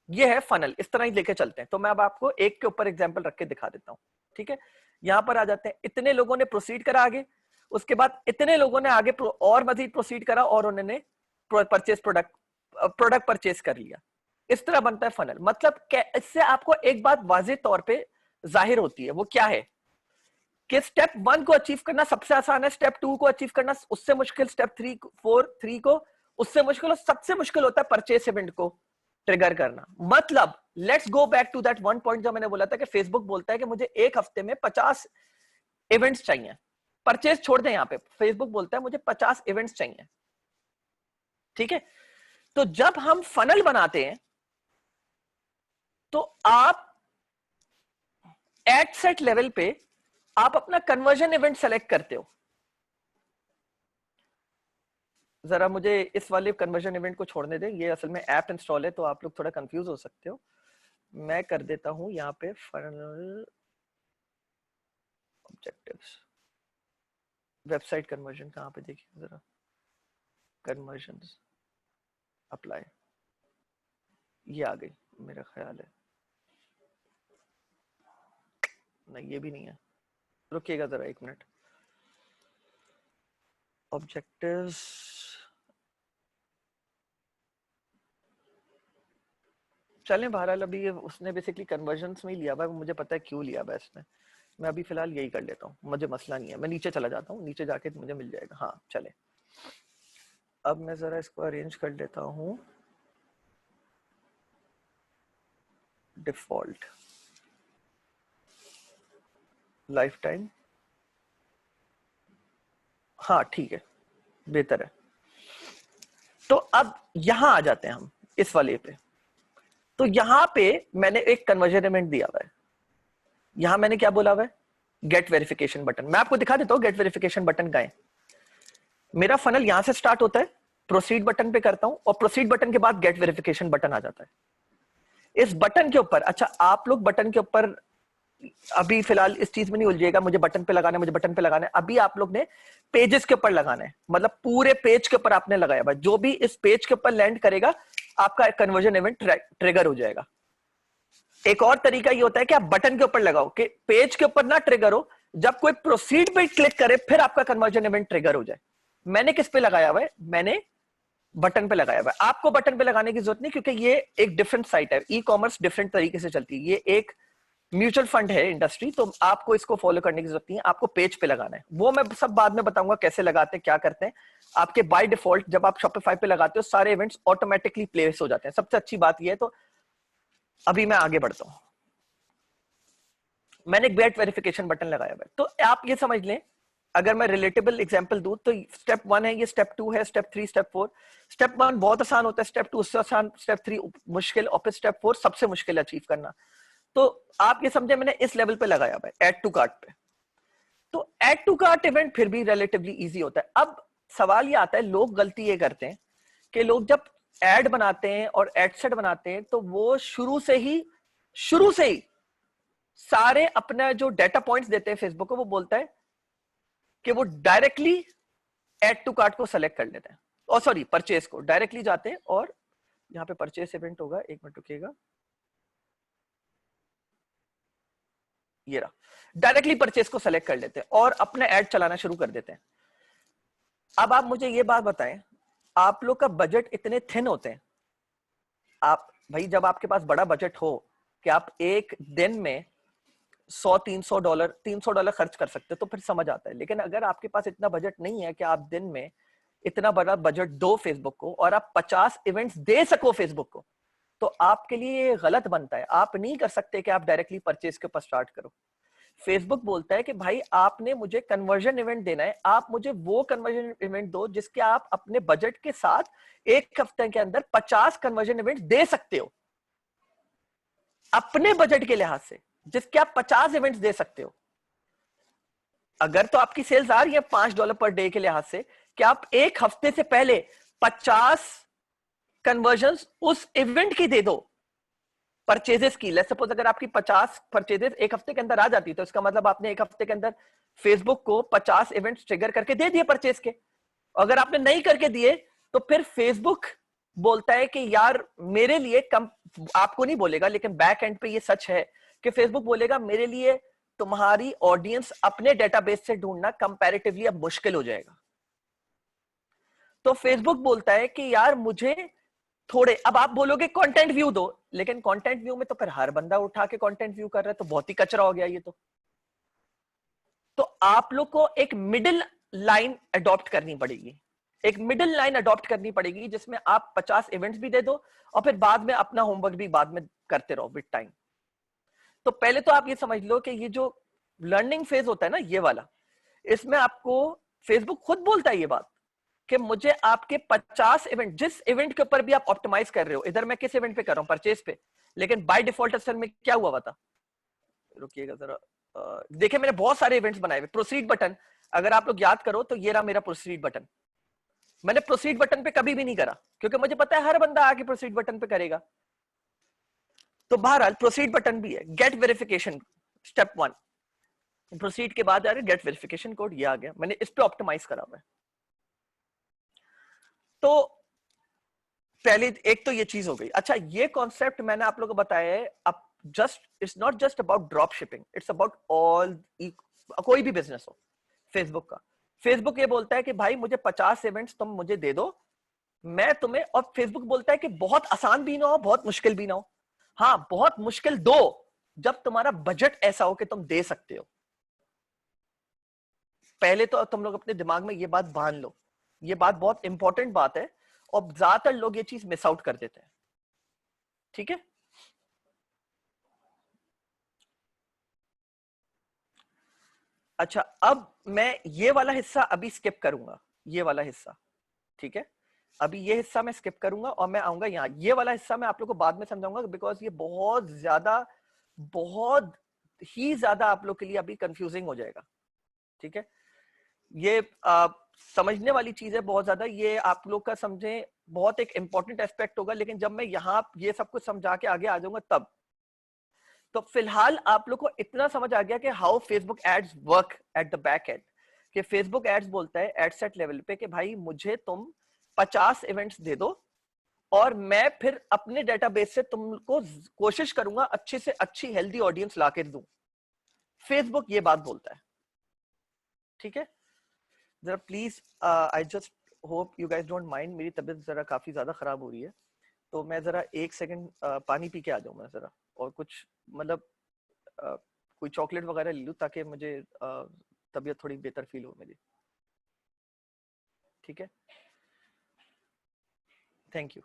ये है फनल, इस तरह ही लेके चलते हैं। तो मैं अब आपको एक के ऊपर एग्जांपल रख के दिखा देता हूं, ठीक है। यहां पर आ जाते हैं, इतने लोगों ने प्रोसीड करा आगे, उसके बाद इतने लोगों ने आगे और मजीद प्रोसीड करा और उन्होंने परचेज प्रोडक्ट परचेज कर लिया। इस तरह बनता है फनल। मतलब इससे आपको एक बात वाज़ेह तौर पे जाहिर होती है, वो क्या है कि स्टेप 1 को अचीव करना सबसे आसान है, स्टेप 2 को अचीव करना उससे मुश्किल, स्टेप 3 को उससे मुश्किल, और सबसे मुश्किल होता है परचेस इवेंट को ट्रिगर करना। मतलब let's go back to that one point जो मैंने बोला था कि फेसबुक बोलता है कि मुझे एक हफ्ते में 50 इवेंट्स चाहिए। परचेस छोड़ दें, यहां पे फेसबुक बोलता है मुझे 50 इवेंट्स चाहिए, ठीक है। तो जब हम फनल बनाते हैं तो आप एड सेट लेवल पे आप अपना कन्वर्जन इवेंट सेलेक्ट करते हो। जरा मुझे इस वाले कन्वर्जन इवेंट को छोड़ने दें, ये असल में ऐप इंस्टॉल है तो आप लोग थोड़ा कंफ्यूज हो सकते हो। मैं कर देता हूं यहाँ पे फनल ऑब्जेक्टिव्स, वेबसाइट कन्वर्जन कहाँ पे देखिए जरा, कन्वर्जन अप्लाई, ये आ गई मेरा ख्याल है, नहीं ये भी नहीं है, रुकिएगा जरा एक मिनट। ऑब्जेक्टिव्स, चलें बहरहाल अभी ये उसने बेसिकली कन्वर्जन्स में ही लिया हुआ है, मुझे पता है क्यों लिया हुआ है इसने। मैं अभी फिलहाल यही कर लेता हूँ, मुझे मसला नहीं है, मैं नीचे चला जाता हूँ, नीचे जाके मुझे मिल जाएगा। हाँ चले, अब मैं जरा इसको अरेंज कर लेता हूँ डिफॉल्ट लाइफ टाइम। हाँ ठीक है, बेहतर है। तो अब यहां आ जाते हैं हम इस वाले पे। तो यहां पे मैंने एक कन्वर्जन इवेंट दिया हुआ है, यहां मैंने क्या बोला हुआ है, गेट वेरिफिकेशन बटन। मैं आपको दिखा देता हूं गेट वेरिफिकेशन बटन का है। मेरा फनल यहां से स्टार्ट होता है, प्रोसीड बटन पे करता हूं और प्रोसीड बटन के बाद गेट वेरिफिकेशन बटन आ जाता है। इस बटन के ऊपर, अच्छा आप लोग बटन के ऊपर अभी फिलहाल इस चीज में नहीं उलझिएगा, मुझे बटन पे लगाना है, मुझे बटन पे लगाना है। अभी आप लोग ने पेजेस के ऊपर लगाना है, मतलब पूरे पेज के ऊपर आपने लगाया भाई, जो भी इस पेज के ऊपर लैंड करेगा आपका कन्वर्जन इवेंट ट्रिगर हो जाएगा। एक और तरीका ये होता है कि आप बटन के ऊपर लगाओ कि पेज के ऊपर ना ट्रिगर हो, जब कोई प्रोसीड पे क्लिक करे फिर आपका कन्वर्जन इवेंट ट्रिगर हो जाए। मैंने किस पे लगाया हुआ है, मैंने बटन पे लगाया हुआ है। आपको बटन पे लगाने की जरूरत नहीं, क्योंकि ये एक डिफरेंट साइट है, ई कॉमर्स डिफरेंट तरीके से चलती है, ये एक म्यूचुअल फंड है इंडस्ट्री, तो आपको इसको फॉलो करने की जरूरत नहीं है, आपको पेज पे लगाना है। वो मैं सब बाद में बताऊंगा कैसे लगाते हैं, क्या करते हैं। आपके बाय डिफॉल्ट जब आप शॉपिफाई पे लगाते हो सारे इवेंट्स ऑटोमेटिकली प्लेस हो जाते हैं, सबसे अच्छी बात ये है। तो अभी मैं आगे बढ़ता हूं, मैंने गेट वेरिफिकेशन बटन लगाया हुआ है। तो आप ये समझ लें, अगर मैं रिलेटेबल एग्जांपल दूं तो स्टेप 1 है, ये स्टेप 2 है, स्टेप 3, स्टेप 4। स्टेप 1 बहुत आसान होता है, स्टेप 2 उससे आसान, स्टेप 3 मुश्किल और फिर स्टेप 4 सबसे मुश्किल अचीव करना। तो आप ये समझे मैंने इस लेवल पे लगाया हुआ है, ऐड टू कार्ट पे। तो ऐड टू कार्ट इवेंट फिर भी रिलेटिवली इजी होता है। अब सवाल ये आता है, लोग गलती ये करते हैं कि लोग जब एड बनाते हैं और एड सेट बनाते हैं तो वो शुरू से ही सारे अपना जो डेटा पॉइंट्स देते हैं फेसबुक को, वो बोलता है कि वो डायरेक्टली ऐड टू कार्ट को सेलेक्ट कर लेते हैं, और सॉरी परचेस को डायरेक्टली जाते हैं, और यहाँ पे परचेस इवेंट होगा, एक मिनट रुकिएगा, ये रहा, डायरेक्टली परचेस को सेलेक्ट कर लेते हैं और अपने ऐड चलाना शुरू कर देते हैं। अब आप मुझे ये बात बताएं, आप लोग का बजट इतने थिन होते हैं, आप भाई जब आपके पास बड़ा बजट हो कि आप एक दिन में $300 खर्च कर सकते हो तो फिर समझ आता है। लेकिन अगर आपके पास इतना बजट नहीं है कि आप दिन में इतना बड़ा बजट दो फेसबुक को और आप 50 इवेंट्स दे सको फेसबुक को, तो आपके लिए ये गलत बनता है। आप नहीं कर सकते कि आप डायरेक्टली परचेज के ऊपर स्टार्ट करो। फेसबुक बोलता है कि भाई आपने मुझे कन्वर्जन इवेंट देना है, आप मुझे वो कन्वर्जन इवेंट दो जिसके आप अपने बजट के साथ एक हफ्ते के अंदर 50 कन्वर्जन इवेंट दे सकते हो, अपने बजट के लिहाज से, जिसके आप 50 इवेंट्स दे सकते हो। अगर तो आपकी सेल्स आ रही है $5 पर डे के लिहाज से, कि आप एक हफ्ते से पहले 50 कन्वर्जन्स उस इवेंट की दे दो, परचेजेस की। लेट्स सपोज अगर आपकी 50 परचेजेस एक हफ्ते के अंदर आ जाती तो इसका मतलब आपने एक हफ्ते के अंदर फेसबुक को 50 इवेंट्स ट्रिगर करके दे दिए परचेज के। अगर आपने नहीं करके दिए तो फिर फेसबुक बोलता है कि यार मेरे लिए कम, आपको नहीं बोलेगा लेकिन बैक एंड पे ये सच है कि फेसबुक बोलेगा मेरे लिए तुम्हारी ऑडियंस अपने डेटाबेस से ढूंढना कंपैरेटिवली अब मुश्किल हो जाएगा। तो फेसबुक बोलता है कि यार मुझे थोड़े, अब आप बोलोगे कंटेंट व्यू दो, लेकिन कंटेंट व्यू में तो फिर हर बंदा उठा के कंटेंट व्यू कर रहा है, तो बहुत ही कचरा हो गया ये तो आप लोग को एक मिडिल लाइन अडॉप्ट करनी पड़ेगी, एक मिडिल लाइन अडॉप्ट करनी पड़ेगी जिसमें आप 50 इवेंट्स भी दे दो और फिर बाद में अपना होमवर्क भी बाद में करते रहो विद टाइम। तो पहले तो आप ये समझ लो कि ये जो लर्निंग फेज होता है ना ये वाला, इसमें आपको फेसबुक खुद बोलता है ये बात कि मुझे आपके 50 इवेंट, जिस इवेंट के ऊपर भी आप ऑप्टिमाइज कर रहे हो, इधर मैं किस इवेंट पे कर रहा हूं, परचेज पे, लेकिन बाय डिफॉल्ट असल में क्या हुआ था, रुकिएगा जरा, देखिए मैंने बहुत सारे इवेंट्स बनाए हुए। प्रोसीड बटन, अगर आप लोग याद करो तो ये रहा मेरा प्रोसीड बटन। मैंने प्रोसीड बटन पे कभी भी नहीं करा क्योंकि मुझे पता है हर बंदा आके प्रोसीड बटन पे करेगा। तो बहरहाल प्रोसीड बटन भी है। गेट वेरिफिकेशन स्टेप 1, प्रोसीड के बाद आ रहा है गेट वेरिफिकेशन कोड, ये आ गया, मैंने इस पे ऑप्टिमाइज करा हुआ है। तो पहले एक तो ये चीज हो गई। अच्छा, ये कॉन्सेप्ट मैंने आप लोगों को बताया है, अब just it's not just about drop shipping, it's about all, कोई भी बिजनेस हो। फेसबुक का, फेसबुक ये बोलता है कि भाई मुझे 50 इवेंट्स तुम मुझे दे दो, मैं तुम्हें, और फेसबुक बोलता है कि बहुत आसान भी ना हो बहुत मुश्किल भी ना हो। हाँ, बहुत मुश्किल दो जब तुम्हारा बजट ऐसा हो कि तुम दे सकते हो। पहले तो तुम लोग अपने दिमाग में ये बात बांध लो, ये बात बहुत इंपॉर्टेंट बात है और ज्यादातर लोग ये चीज मिस आउट कर देते हैं। ठीक है, अच्छा अब मैं ये वाला हिस्सा अभी स्किप करूंगा, ये वाला हिस्सा, ठीक है, अभी ये हिस्सा मैं स्किप करूंगा और मैं आऊंगा यहाँ। ये वाला हिस्सा मैं आप लोग को बाद में समझाऊंगा बिकॉज ये बहुत ही ज्यादा आप लोग के लिए अभी कंफ्यूजिंग हो जाएगा। ठीक है, ये समझने वाली चीज है बहुत ज्यादा, ये आप लोग का समझे बहुत एक इंपॉर्टेंट एस्पेक्ट होगा, लेकिन जब मैं यहाँ ये सब कुछ समझा के आगे आ जाऊंगा तब। तो फिलहाल आप लोग को इतना समझ आ गया कि how Facebook ads work at the back end, कि फेसबुक एड्स बोलता है एड सेट लेवल पे कि भाई मुझे तुम 50 इवेंट्स दे दो और मैं फिर अपने डेटाबेस से तुमको कोशिश करूंगा अच्छी से अच्छी हेल्दी ऑडियंस लाके दूं। फेसबुक ये बात बोलता है। ठीक है, जरा please I just hope you guys don't mind, मेरी तबीयत जरा काफी ज्यादा खराब हो रही है, तो मैं जरा एक सेकंड पानी पी के आ जाऊं मैं जरा, और कुछ मतलब कोई चॉकलेट वगैरह ले लूं ताकि मुझे तबीयत थोड़ी बेहतर फील हो मेरी। ठीक है, थैंक यू।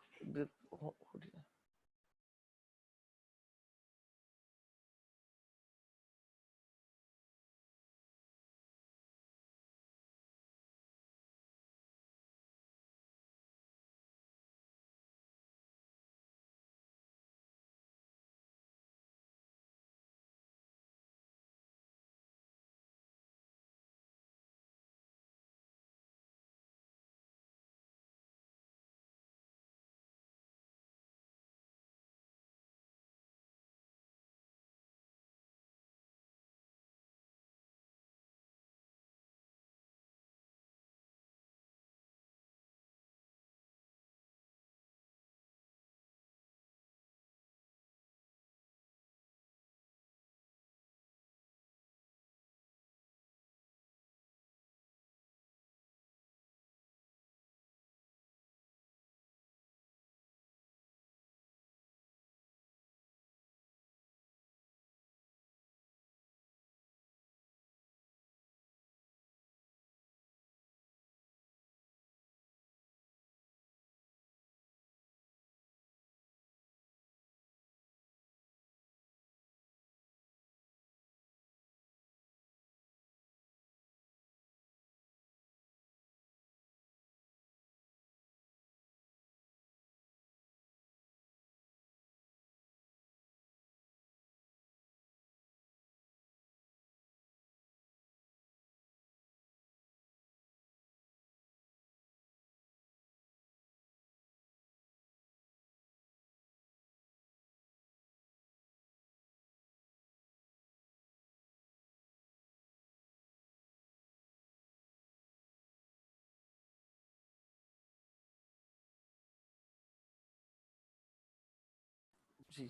जी,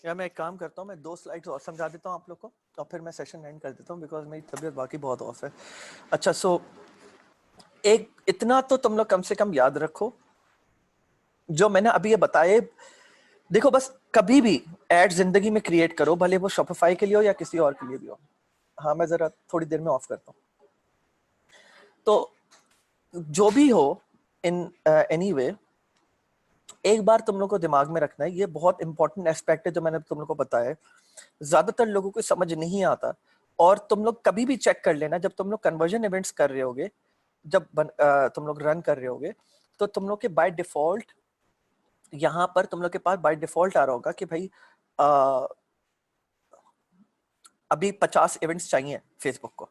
या मैं एक काम करता हूँ, मैं 2 स्लाइड्स और समझा देता हूँ आप लोग को और फिर मैं सेशन एंड कर देता हूँ बिकॉज मेरी तबीयत बाकी बहुत ऑफ है। अच्छा, सो एक इतना तो तुम लोग कम से कम याद रखो जो मैंने अभी ये बताए। देखो बस कभी भी एड जिंदगी में क्रिएट करो, भले वो शॉपिफाई के लिए हो या किसी और के लिए भी हो। हाँ, मैं जरा थोड़ी देर में ऑफ करता हूँ। तो जो भी हो, इन एनी वे, एक बार तुम लोग को दिमाग में रखना है, ये बहुत इंपॉर्टेंट एस्पेक्ट है जो मैंने तुम लोग को बताया है, ज्यादातर लोगों को समझ नहीं आता। और तुम लोग कभी भी चेक कर लेना जब तुम लोग कन्वर्जन इवेंट्स कर रहे होगे, जब तुम लोग रन कर रहे होगे, तो तुम लोग के बाय डिफॉल्ट यहाँ पर तुम लोग के पास बाय डिफॉल्ट आ रहा होगा कि भाई अभी 50 इवेंट्स चाहिए फेसबुक को,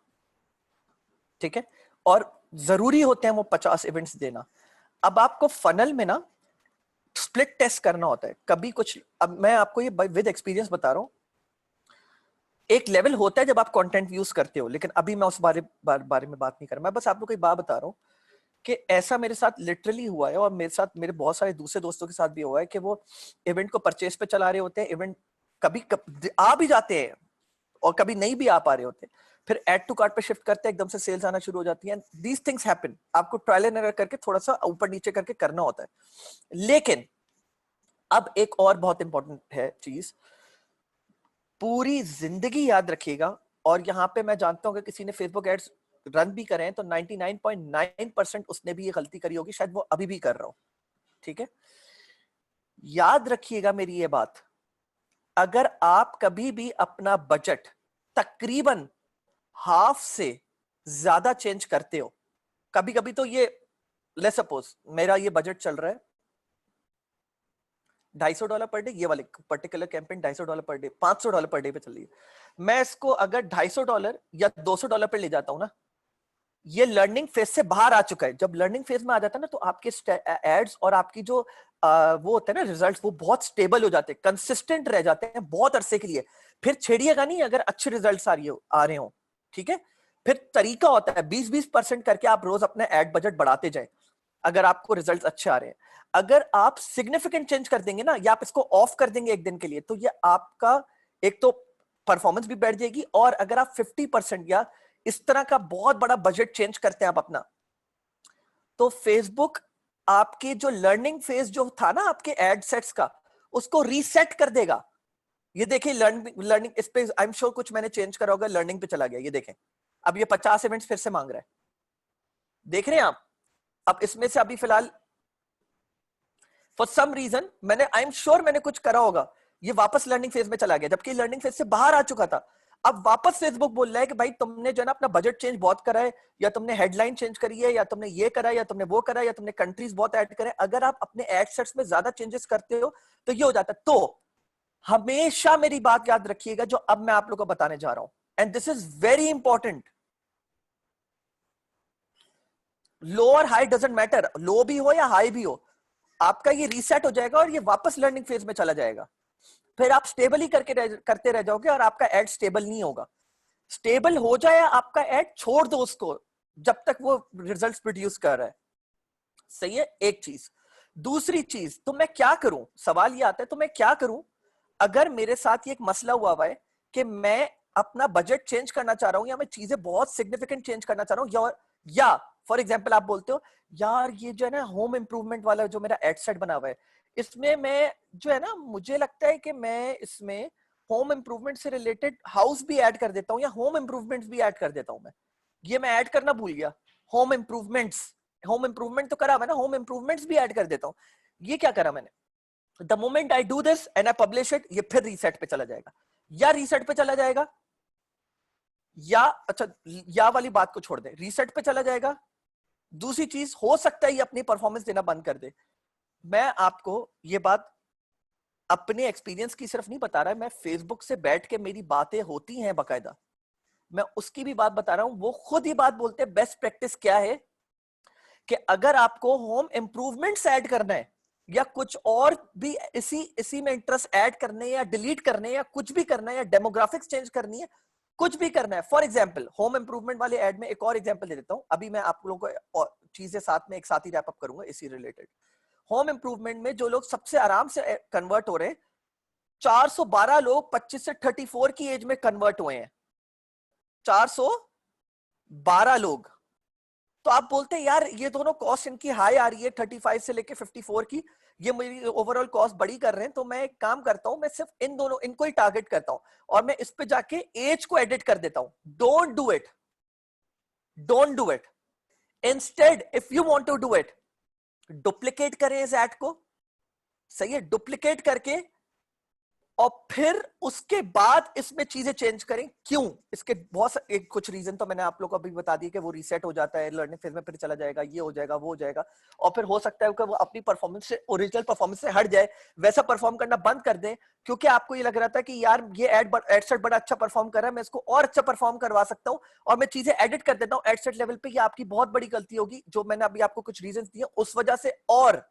ठीक है, और जरूरी होते हैं वो 50 इवेंट्स देना। अब आपको फनल में ना स्प्लिट टेस्ट करना होता है कभी कुछ। अब मैं आपको ये विद एक्सपीरियंस बता रहा हूँ, एक लेवल होता है जब आप कंटेंट यूज करते हो, लेकिन अभी मैं उस बारे में बात नहीं कर रहा, मैं बस आप लोग को एक बात बता रहा हूँ कि ऐसा मेरे साथ लिटरली हुआ है, और मेरे साथ मेरे बहुत सारे दूसरे दोस्तों के साथ भी हुआ है कि वो इवेंट को परचेज पे चला रहे होते हैं, इवेंट कभी आ भी जाते हैं और कभी नहीं भी आ पा रहे होते, फिर ऐड टू कार्ट पे शिफ्ट करते हैं, एकदम से सेल्स आना शुरू हो जाती है। दीज थिंग्स हैपन, आपको ट्रायल एंड एरर करके थोड़ा सा ऊपर नीचे करके करना होता है। लेकिन अब एक और बहुत इंपॉर्टेंट है चीज, पूरी जिंदगी याद रखिएगा, और यहां पे मैं जानता हूं कि किसी ने फेसबुक एड्स रन भी करें तो 99.9% उसने भी ये गलती करी होगी, शायद वो अभी भी कर रहा हो, ठीक है। याद रखिएगा मेरी ये बात, अगर आप कभी भी अपना बजट तकरीबन हाफ से ज्यादा चेंज करते हो, कभी कभी तो ये, लेट्स सपोज मेरा ये बजट चल रहा है $250 पर डे, ये वाले particular campaign $250 per day, $500 per day पे चल रही है, मैं इसको अगर $250 या $200 पे ले जाता हूं ना, ये लर्निंग फेज से बाहर आ चुका है। जब लर्निंग फेज में आ जाता है ना, तो आपके एड्स और आपकी जो वो होते हैं ना रिजल्ट्स, वो बहुत स्टेबल हो जाते हैं, कंसिस्टेंट रह जाते हैं बहुत अरसे के लिए। फिर छेड़िएगा नहीं अगर अच्छे रिजल्ट्स आ रहे हो, ठीक है। फिर तरीका होता है 20-20% करके आप रोज अपने एड बजट बढ़ाते जाए, अगर आपको रिजल्ट्स अच्छे आ रहे हैं। अगर आप सिग्निफिकेंट चेंज कर देंगे ना, या आप इसको ऑफ कर देंगे एक दिन के लिए, तो ये आपका एक तो परफॉर्मेंस भी बैठ जाएगी, और अगर आप 50% या इस तरह का बहुत बड़ा बजट चेंज करते हैं आप अपना, तो फेसबुक आपके जो लर्निंग फेज जो था ना आपके एड सेट्स का, उसको रीसेट कर देगा। ये देखिए लर्निंग इस पे आई एम श्योर कुछ मैंने चेंज करा होगा, लर्निंग पे चला गया, ये देखें अब ये 50 इवेंट्स फिर से मांग रहा है, देख रहे हैं आप। अब इसमें से अभी फिलहाल फॉर सम रीजन मैंने, आई एम श्योर मैंने कुछ करा होगा, ये वापस लर्निंग फेज में चला गया, जबकि लर्निंग फेज से बाहर आ चुका था। अब वापस फेसबुक बोल रहा है कि भाई तुमने जो है ना अपना बजट चेंज बहुत करा है, या तुमने हेडलाइन चेंज करी है, या तुमने ये करा है, या तुमने वो करा है, या तुमने कंट्रीज बहुत ऐड करे। अगर आप अपने एड सेट्स में ज्यादा चेंजेस करते हो तो ये हो जाता है। तो हमेशा मेरी बात याद रखिएगा जो अब मैं आप लोगों को बताने जा रहा हूं, and this is very important. Low और हाई डजंट मैटर, लो भी हो या हाई भी हो, आपका ये रीसेट हो जाएगा और ये वापस लर्निंग फेज में चला जाएगा। फिर आप स्टेबल ही करते रह जाओगे, और आपका एड स्टेबल नहीं होगा। स्टेबल हो जाए आपका एड, छोड़ दो उसको जब तक वो रिजल्ट्स प्रोड्यूस कर रहा है, सही है। एक चीज, दूसरी चीज, तो मैं क्या करूं, सवाल ये आता है तो मैं क्या करूं अगर मेरे साथ ये एक मसला हुआ है कि मैं अपना बजट चेंज करना चाह रहा हूं, या मैं चीजें बहुत सिग्निफिकेंट चेंज करना चाह रहा हूं, या फॉर एग्जांपल आप बोलते हो यार ये जो है ना होम इंप्रूवमेंट वाला जो मेरा एड सेट बना हुआ है, इसमें मैं जो है ना मुझे लगता है कि मैं इसमें होम इंप्रूवमेंट से रिलेटेड हाउस भी ऐड कर देता हूं, या होम इंप्रूवमेंट्स भी ऐड कर देता हूं। मैं ऐड करना भूल गया, होम इंप्रूवमेंट्स, होम इंप्रूवमेंट तो करा हुआ ना, होम इंप्रूवमेंट्स भी ऐड कर देता हूं। ये क्या करा मैंने, the moment I do this and I publish it, ये फिर रीसेट पे चला जाएगा, या रीसेट पे चला जाएगा, या अच्छा या वाली बात को छोड़ दे, रीसेट पे चला जाएगा। दूसरी चीज, हो सकता है ये अपनी परफॉर्मेंस देना बंद कर दे। मैं आपको ये बात अपने एक्सपीरियंस की सिर्फ नहीं बता रहा, मैं फेसबुक से बैठ के मेरी बातें होती हैं बकायदा, मैं उसकी भी बात बता रहा हूं। वो खुद ही बात बोलते हैं बेस्ट प्रैक्टिस क्या है, कि अगर आपको होम इंप्रूवमेंट्स ऐड करना है, या कुछ और भी इसी में इंटरेस्ट ऐड करने, या डिलीट करने, या कुछ भी करना है, या डेमोग्राफिक्स चेंज करनी है, कुछ भी करना है। फॉर एग्जांपल होम इंप्रूवमेंट वाले ऐड में एक और एग्जांपल दे देता हूं, अभी मैं आप लोगों को चीजें साथ में एक साथ ही रैप अप करूंगा इसी रिलेटेड। होम इंप्रूवमेंट में जो लोग सबसे आराम से कन्वर्ट हो रहे हैं, 412 लोग 25 से 34 की एज में कन्वर्ट हुए हैं, 412 लोग। तो आप बोलते हैं यार ये दोनों कॉस्ट इनकी हाई आ रही है 35 से लेके 54 की, ये मेरी ओवरऑल कॉस्ट बड़ी कर रहे हैं, तो मैं एक काम करता हूं, मैं सिर्फ इन दोनों इनको ही टारगेट करता हूं, और मैं इस पे जाके एज को एडिट कर देता हूं। Don't do it, don't do it. Instead if you want to do it, duplicate करें इस एड को, सही है, डुप्लीकेट करके और फिर उसके बाद इसमें चीजें चेंज करें। क्यों? इसके बहुत एक कुछ रीजन तो मैंने आप लोगों को अभी बता दिया कि वो रीसेट हो जाता है लर्निंग फेज में, फिर चला जाएगा, ये हो जाएगा, वो हो जाएगा, और फिर हो सकता है कि वो अपनी परफॉर्मेंस से, ओरिजिनल परफॉर्मेंस से हट जाए, वैसा परफॉर्म करना बंद कर दे, क्योंकि आपको ये लग रहा था कि यार ये एड सेट बड़ा अच्छा परफॉर्म कर रहा है, मैं इसको और अच्छा परफॉर्म करवा सकता हूँ, और मैं चीजें एडिट कर देता हूँ एड सेट लेवल पे। ये आपकी बहुत बड़ी गलती होगी, जो मैंने अभी आपको कुछ रीजन दिए उस वजह से। और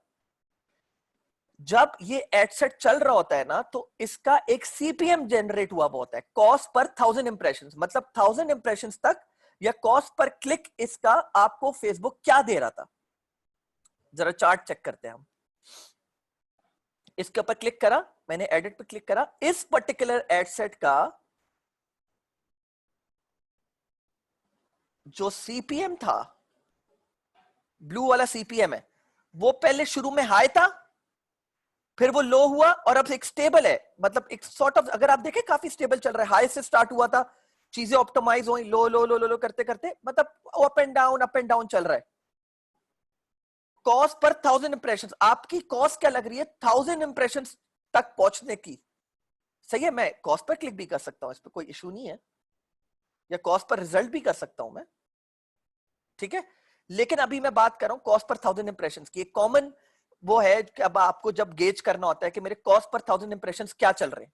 जब ये एड सेट चल रहा होता है ना, तो इसका एक सीपीएम जनरेट हुआ होता है, कॉस्ट पर 1000 इंप्रेशंस, मतलब 1000 इंप्रेशंस तक, या कॉस्ट पर क्लिक इसका आपको फेसबुक क्या दे रहा था। जरा चार्ट चेक करते हैं हम। इसके ऊपर क्लिक करा मैंने, एडिट पे क्लिक करा, इस पर्टिकुलर एड सेट का जो सीपीएम था, ब्लू वाला सीपीएम है, वो पहले शुरू में हाई था, फिर वो लो हुआ, और अब एक स्टेबल है, मतलब एक सॉर्ट ऑफ, अगर आप देखें काफी स्टेबल चल रहा है। हाई से स्टार्ट हुआ था, चीजें ऑप्टिमाइज हुई, लो लो लो लो लो करते करते, मतलब अप एंड डाउन चल रहा है। कॉस्ट पर 1000 इंप्रेशंस, आपकी कॉस्ट क्या लग रही है 1000 इंप्रेशंस तक पहुंचने की? सही है, मैं कॉस्ट पर क्लिक भी कर सकता हूं, इस पर कोई इशू नहीं है, या कॉस्ट पर रिजल्ट भी कर सकता हूं मैं, ठीक है। लेकिन अभी मैं बात कर रहा हूं कॉस्ट पर 1000 इंप्रेशंस की। एक कॉमन वो है कि अब आपको जब गेज करना होता है कि मेरे कॉस्ट पर 1000 इंप्रेशंस क्या चल रहे हैं,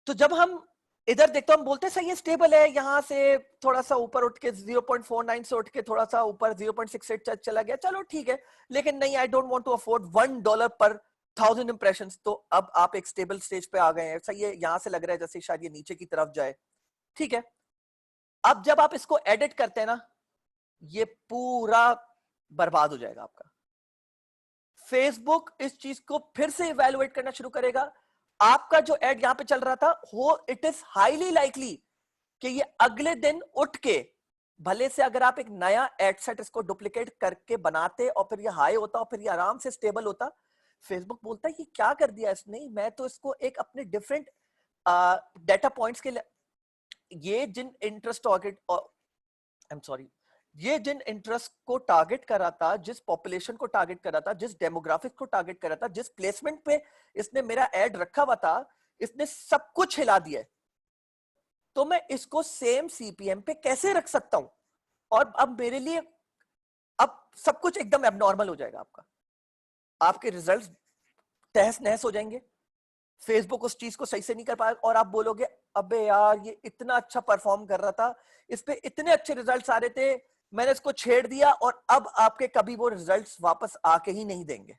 तो जब हम इधर देखते हम बोलते हैं सही है, स्टेबल है, यहां से थोड़ा सा ऊपर उठ के 0.49 से उठ के थोड़ा सा ऊपर 0.68 चला गया, चलो ठीक है। लेकिन नहीं, I don't want to afford $1 पर 1000 इंप्रेशंस। तो अब आप एक स्टेबल स्टेज पे आ गए हैं, सही है, यहां से लग रहा है जैसे शायद ये नीचे की तरफ जाए, ठीक है। अब जब आप इसको एडिट करते हैं ना, ये पूरा बर्बाद हो जाएगा आपका। फेसबुक इस चीज को फिर से इवेलुएट करना शुरू करेगा। आपका जो एड यहां पे चल रहा था, हो इट इज हाईली लाइकली कि ये अगले दिन उठ के, भले से अगर आप एक नया एड सेट इसको डुप्लीकेट करके बनाते और फिर ये हाई होता और फिर ये आराम से स्टेबल होता, फेसबुक बोलता है कि क्या कर दिया इसने, मैं तो इसको एक अपने डिफरेंट डेटा पॉइंट्स के लिए, ये जिन interest target, I am sorry, ये जिन इंटरेस्ट को टारगेट करा था, जिस पॉपुलेशन को टारगेट करा था, जिस डेमोग्राफिक को टारगेट करा था, जिस प्लेसमेंट पे इसने मेरा एड रखा हुआ था, इसने सब कुछ हिला दिया है। तो मैं इसको सेम सीपीएम पे कैसे रख सकता हूं? और अब मेरे लिए अब सब कुछ एकदम एबनॉर्मल हो जाएगा आपका, आपके रिजल्ट्स तहस नहस हो जाएंगे, फेसबुक उस चीज को सही से नहीं कर पाएगा, और आप बोलोगे अबे यार ये इतना अच्छा परफॉर्म कर रहा था, इस पे इतने अच्छे रिजल्ट्स आ रहे थे, मैंने इसको छेड़ दिया, और अब आपके कभी वो रिजल्ट्स वापस आके ही नहीं देंगे।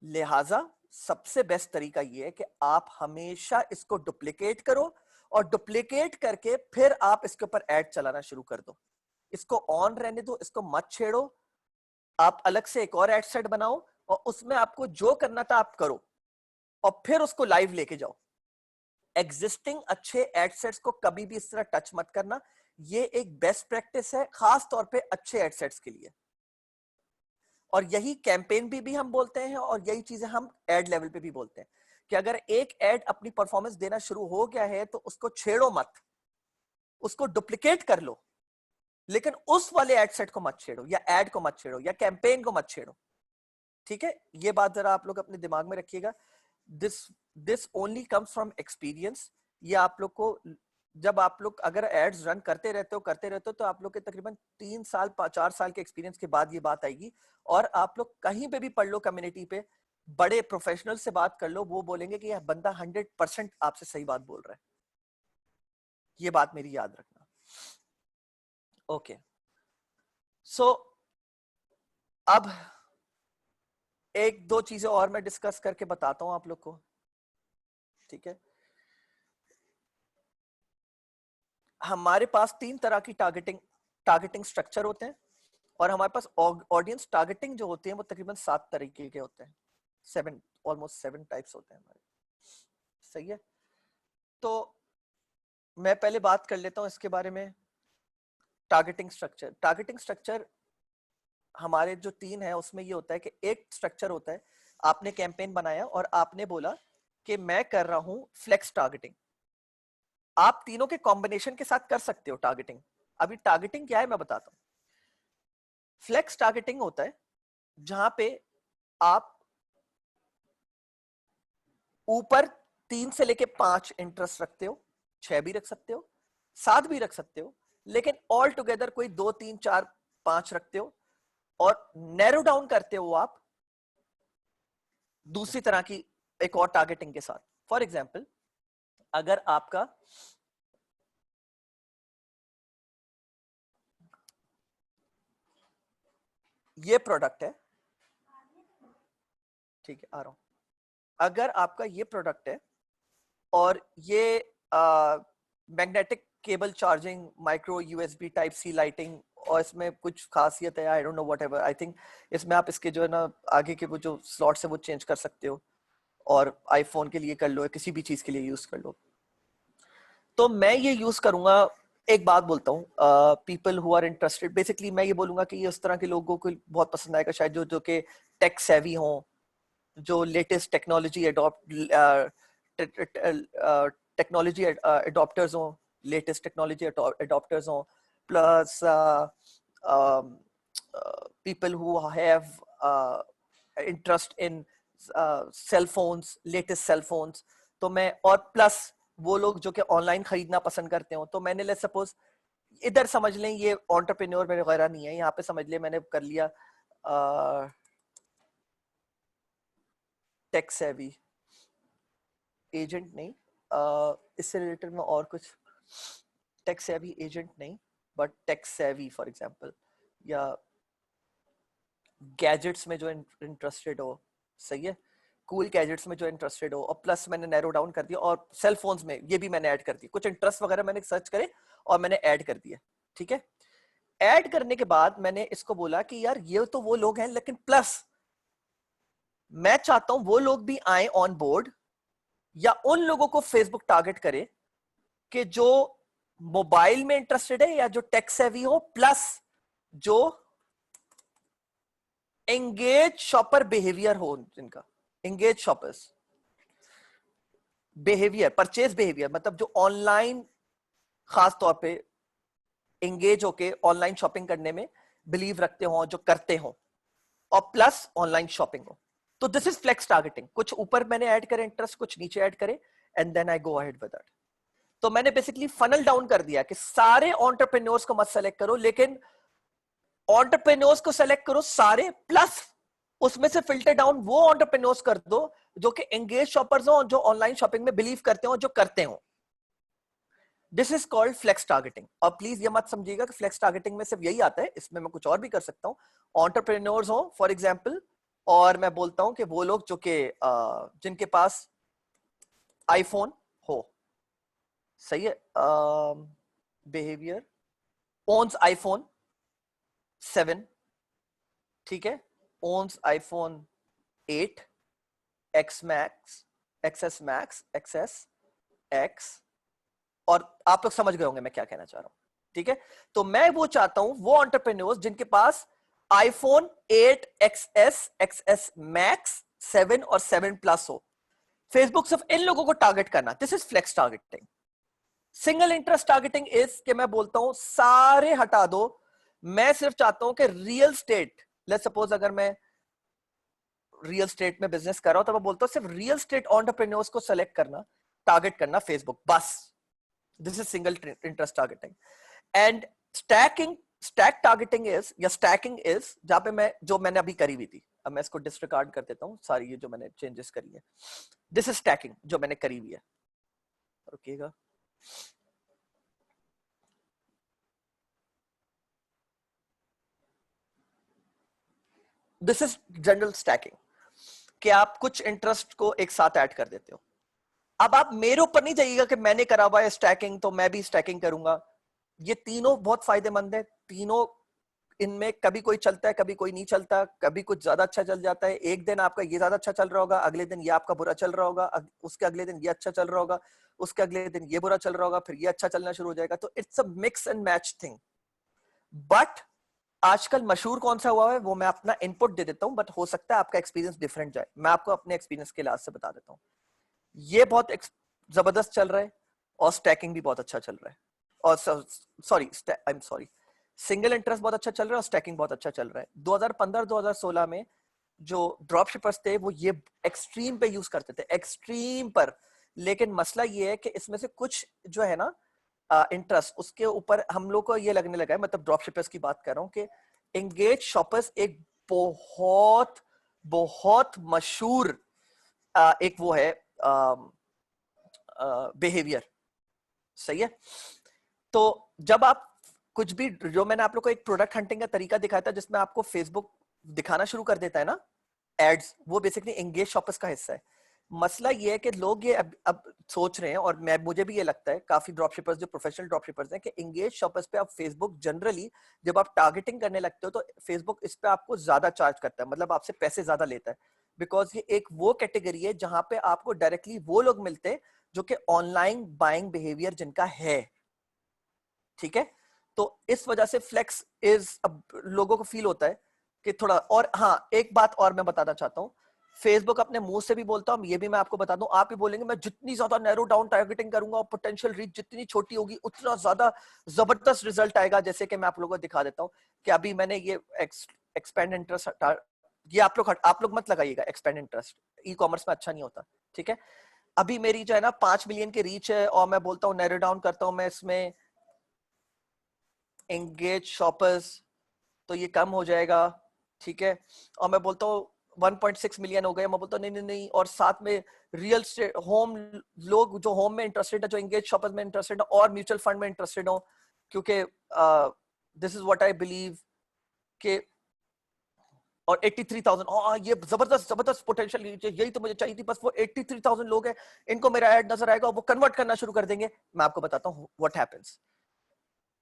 लिहाजा सबसे बेस्ट तरीका ये है कि आप हमेशा इसको डुप्लीकेट करो, और डुप्लीकेट करके फिर आप इसके ऊपर ऐड चलाना शुरू कर दो। इसको ऑन रहने दो, इसको मत छेड़ो। आप अलग से एक और एड सेट बनाओ, और उसमें आपको जो करना था आप करो, और फिर उसको लाइव लेके जाओ। एग्जिस्टिंग अच्छे एड सेट्स को कभी भी इस तरह टच मत करना, ये एक बेस्ट प्रैक्टिस है, खास तौर पे अच्छे एड सेट्स के लिए। और यही कैंपेन भी हम बोलते हैं, और यही चीजें हम एड लेवल पे भी बोलते हैं कि अगर एक एड अपनी परफॉर्मेंस देना शुरू हो गया है तो उसको छेड़ो मत, उसको डुप्लीकेट कर लो, लेकिन उस वाले एड सेट को मत छेड़ो, या एड को मत छेड़ो, या कैंपेन को मत छेड़ो, ठीक है। ये बात जरा आप लोग अपने दिमाग में रखिएगा। This this only comes from experience. ये आप लोग को, जब आप लोग अगर एड्स रन करते रहते हो तो आप लोग के तकरीबन 3 साल 4 साल के एक्सपीरियंस के बाद ये बात आएगी। और आप लोग कहीं पे भी पढ़ लो, कम्युनिटी पे बड़े प्रोफेशनल से बात कर लो, वो बोलेंगे कि यह बंदा 100% आपसे सही बात बोल रहा है। ये बात मेरी याद रखना। ओके, सो अब एक दो चीजें और मैं डिस्कस करके बताता हूं आप लोग को, ठीक है। हमारे पास 3 तरह की टारगेटिंग स्ट्रक्चर होते हैं, और हमारे पास ऑडियंस टारगेटिंग जो होती है वो तकरीबन 7 तरीके के होते हैं, 7 टाइप्स होते हैं हमारे, सही है। तो मैं पहले बात कर लेता हूं इसके बारे में। टारगेटिंग स्ट्रक्चर हमारे जो 3 है उसमें ये होता है कि एक स्ट्रक्चर होता है, आपने कैंपेन बनाया और आपने बोला कि मैं कर रहा हूं फ्लेक्स टारगेटिंग। आप तीनों के कॉम्बिनेशन के साथ कर सकते हो टारगेटिंग। अभी टारगेटिंग क्या है मैं बताता हूं। फ्लेक्स टारगेटिंग होता है जहां पे आप ऊपर 3 से लेके 5 इंटरेस्ट रखते हो, 6 भी रख सकते हो, 7 भी रख सकते हो, लेकिन ऑल टुगेदर कोई 2 3 4 5 रखते हो और नैरो डाउन करते हो आप दूसरी तरह की एक और टारगेटिंग के साथ। फॉर एग्जाम्पल, अगर आपका ये प्रोडक्ट है, ठीक है आ रहा हूं, अगर आपका ये प्रोडक्ट है और ये magnetic cable charging, micro USB type C lighting, और इसमें कुछ खासियत है, I don't know whatever, I think इसमें आप इसके जो है ना आगे के वो जो स्लॉट्स है वो चेंज कर सकते हो, और आईफोन के लिए कर लो, किसी भी चीज के लिए यूज कर लो। तो मैं ये यूज करूंगा, एक बात बोलता हूँ, people who are interested, basically मैं ये बोलूंगा कि ये उस तरह के लोगों को बहुत पसंद आएगा शायद जो जो कि टेक सेवी हों, जो लेटेस्ट टेक्नोलॉजी टेक्नोलॉजी एडॉप्टर्स हों, लेटेस्ट टेक्नोलॉजी एडॉप्टर्स हों, plus people who have interest in cell phones, latest cell phones, तो मैं, और प्लस वो लोग जो कि ऑनलाइन खरीदना पसंद करते हो, तो मैंने लेट्स सपोज इधर समझ लें ये एंटरप्रेन्योर मेरे वगैरह नहीं है, यहाँ पे समझ लें मैंने कर लिया टेक सेवी एजेंट नहीं, इससे रिलेटेड में और कुछ टेक सेवी एजेंट नहीं, but tech savvy for example, या गैजेट्स में जो इंटरेस्टेड हो, सही है, कूल गैजेट्स में जो इंटरेस्टेड हो, और प्लस मैंने नैरो डाउन कर दिया, और सेल फोन्स में ये भी मैंने ऐड कर दिया, कुछ इंटरेस्ट वगैरह मैंने सर्च करे और मैंने ऐड कर दिया, ठीक है। ऐड करने के बाद मैंने इसको बोला कि यार ये तो वो लोग हैं, लेकिन प्लस मैं चाहता हूं वो लोग भी आए ऑन बोर्ड, या उन लोगों को फेसबुक टारगेट करे कि जो मोबाइल में इंटरेस्टेड है या जो टेक सेवी हो, प्लस जो एंगेज शॉपर बिहेवियर हो, जिनका engage shoppers behaviour, purchase behaviour, मतलब जो ऑनलाइन खास तौर पे एंगेज होके ऑनलाइन शॉपिंग करने में बिलीव रखते हो, जो करते हो, और प्लस ऑनलाइन शॉपिंग हो। तो दिस इज फ्लेक्स टारगेटिंग, कुछ ऊपर मैंने ऐड करे इंटरेस्ट, कुछ नीचे ऐड करे, and then I go ahead with that. तो मैंने बेसिकली फनल डाउन कर दिया कि सारे एंटरप्रेन्योर्स को मत सेलेक्ट करो, लेकिन एंटरप्रेन्योर्स को सेलेक्ट करो सारे, प्लस उसमें से फिल्टर डाउन वो एंटरप्रेन्योर्स कर दो जो कि एंगेज शॉपर्स हो, जो ऑनलाइन शॉपिंग में बिलीव करते हो, जो करते हो। This is called flex targeting. और प्लीज ये मत समझिएगा कि फ्लेक्स टारगेटिंग में सिर्फ यही आता है, इसमें मैं कुछ और भी कर सकता हूँ। एंटरप्रेन्योर्स हो फॉर एग्जांपल, और मैं बोलता हूं कि वो लोग जो कि जिनके पास आईफोन हो, सही है, बिहेवियर ओन्स आईफोन 7, ठीक है, ओन्स iPhone 8 X Max, XS Max, XS X, और आप लोग समझ गए होंगे मैं क्या कहना चाह रहा हूं, ठीक है। तो मैं वो चाहता हूं वो एंटरप्रेन्योर्स जिनके पास आईफोन 8 एक्सएस, एक्सएस मैक्स, 7 और 7 प्लस हो, फेसबुक सिर्फ इन लोगों को टारगेट करना। This is flex targeting. Single interest targeting is कि मैं बोलता हूं सारे हटा दो, मैं सिर्फ चाहता हूं कि रियल स्टेट, लेट्स सपोज अगर मैं रियल स्टेट में बिजनेस कर रहा हूं तो मैं बोलता हूं सिर्फ रियल स्टेट एंटरप्रेन्योर्स को सेलेक्ट करना, टारगेट करना फेसबुक, बस। This is single interest targeting. And stack targeting is, या स्टैकिंग इज, जहां पे मैं, जो मैंने अभी करी हुई थी, अब मैं इसको डिसरिगार्ड कर देता हूं, सारी ये जो मैंने चेंजेस करी है, दिस इज स्टैकिंग जो मैंने करी हुई है, रुकिएगा। दिस इज जनरल स्टैकिंग, कि आप कुछ इंटरेस्ट को एक साथ ऐड कर देते हो। अब आप मेरे ऊपर नहीं जाइएगा कि मैंने करा हुआ है स्टैकिंग तो मैं भी स्टैकिंग करूंगा। ये तीनों बहुत फायदेमंद है, तीनों, इनमें कभी कोई चलता है, कभी कोई नहीं चलता, कभी कुछ ज्यादा अच्छा चल जाता है, एक दिन आपका ये ज्यादा अच्छा चल रहा होगा, अगले दिन ये आपका बुरा चल रहा होगा, उसके अगले दिन ये अच्छा चल रहा होगा, उसके अगले दिन ये बुरा चल रहा होगा, फिर ये अच्छा चलना शुरू हो जाएगा। तो it's a mix and match thing. But आजकल मशहूर कौन सा हुआ है वो मैं अपना इनपुट दे देता हूं, बट हो सकता है आपका एक्सपीरियंस डिफरेंट जाए, मैं आपको अपने एक्सपीरियंस के लिहाज से बता देता हूं। ये बहुत जबरदस्त चल रहा है, और स्टैकिंग भी बहुत अच्छा चल रहा है, और sorry, I am sorry, single interest बहुत अच्छा चल रहा है और स्टैकिंग बहुत अच्छा चल रहा है। 2015-2016 में जो ड्रॉप शिपर्स थे वो ये एक्सट्रीम पे यूज करते थे, एक्सट्रीम पर। लेकिन मसला ये है कि इसमें से कुछ जो है ना इंटरेस्ट, उसके ऊपर हम लोग को ये लगने लगा है, मतलब ड्रॉप शिपर्स की बात कर रहा हूँ, कि एंगेज शॉपर्स एक बहुत बहुत मशहूर एक वो है बिहेवियर, सही है। तो जब आप कुछ भी, जो मैंने आप लोग को एक प्रोडक्ट हंटिंग का तरीका दिखाया था जिसमें आपको फेसबुक दिखाना शुरू कर देता है ना एड्स, वो बेसिकली एंगेज शॉपर्स का हिस्सा है। मसला ये है कि लोग ये अब सोच रहे हैं, और मैं मुझे भी ये लगता है, काफी ड्रॉप शिपर्स जो प्रोफेशनल ड्रॉप शिपर्स हैं, कि एंगेज शॉपर्स पे आप फेसबुक जनरली जब आप टारगेटिंग करने लगते हो तो फेसबुक इस पे आपको ज्यादा चार्ज करता है, मतलब आपसे पैसे ज्यादा लेता है। बिकॉज ये एक वो कैटेगरी है जहां पे आपको डायरेक्टली वो लोग मिलते हैं जो कि ऑनलाइन बाइंग बिहेवियर जिनका है, ठीक है। तो इस वजह से फ्लेक्स इज, अब लोगों को फील होता है कि थोड़ा, और हाँ एक बात और मैं बताना चाहता हूँ, फेसबुक अपने मुंह से भी बोलता हूँ, ये भी मैं आपको बता दूं, आप भी बोलेंगे मैं जितनी ज्यादा नैरो डाउन टारगेटिंग करूंगा और पोटेंशियल रीच जितनी छोटी होगी उतना ज्यादा जबरदस्त रिजल्ट आएगा। जैसे कि मैं आप लोगों को दिखा देता हूँ कि अभी मैंने ये एक्सपेंड इंटरेस्ट, ये आप लोग मत लगाइएगा, एक्सपेंड इंटरेस्ट ई कॉमर्स में अच्छा नहीं होता, ठीक है। अभी मेरी जो है ना 5 मिलियन की रीच है, और मैं बोलता हूँ नैरो डाउन करता हूँ मैं इसमें एंगेज शॉपर्स, तो ये कम हो जाएगा, ठीक है। और मैं बोलता हूँ 1.6 मिलियन हो गए, मैं बोलता हूँ नहीं नहीं नहीं, और साथ में रियल होम, लोग जो होम में इंटरेस्टेड है, जो एंगेज शॉपर्स में इंटरेस्टेड है और म्यूचुअल फंड में इंटरेस्टेड हो, क्योंकि this is what I believe कि, और 83,000, ये जबरदस्त जबरदस्त पोटेंशियल, यही तो मुझे चाहिए थी, बस वो 83,000 लोग हैं, इनको मेरा ऐड नजर आएगा, वो कन्वर्ट करना शुरू कर देंगे। मैं आपको बताता हूँ व्हाट हैपेंस,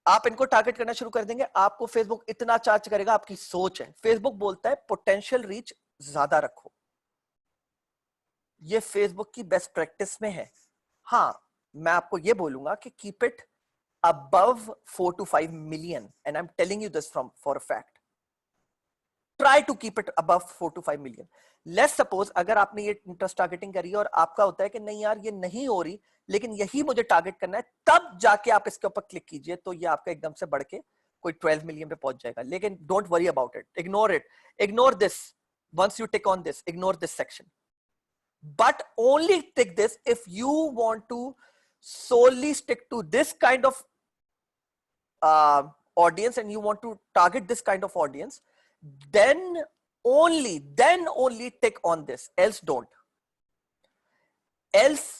आप इनको टारगेट करना शुरू कर देंगे, आपको फेसबुक इतना चार्ज करेगा, आपकी सोच है, फेसबुक बोलता है पोटेंशियल रीच ज्यादा रखो, ये फेसबुक की बेस्ट प्रैक्टिस में है। हाँ, मैं आपको ये बोलूंगा कि keep it above 4 to 5 million, and I'm telling you this from for a fact. Try to keep it above 4 to 5 million. Let's suppose अगर आपने ये इंटरेस्ट टारगेटिंग करी है और आपका होता है कि नहीं यार ये नहीं हो रही, लेकिन यही मुझे टारगेट करना है, तब जाके आप इसके ऊपर क्लिक कीजिए, तो ये आपका एकदम से बढ़ के कोई 12 मिलियन पे पहुंच जाएगा। लेकिन don't worry about it, ignore it, ignore this, once you tick on this, ignore this section, but only tick this if you want to solely stick to this kind of audience and you want to target this kind of audience, then only tick on this, else don't. Else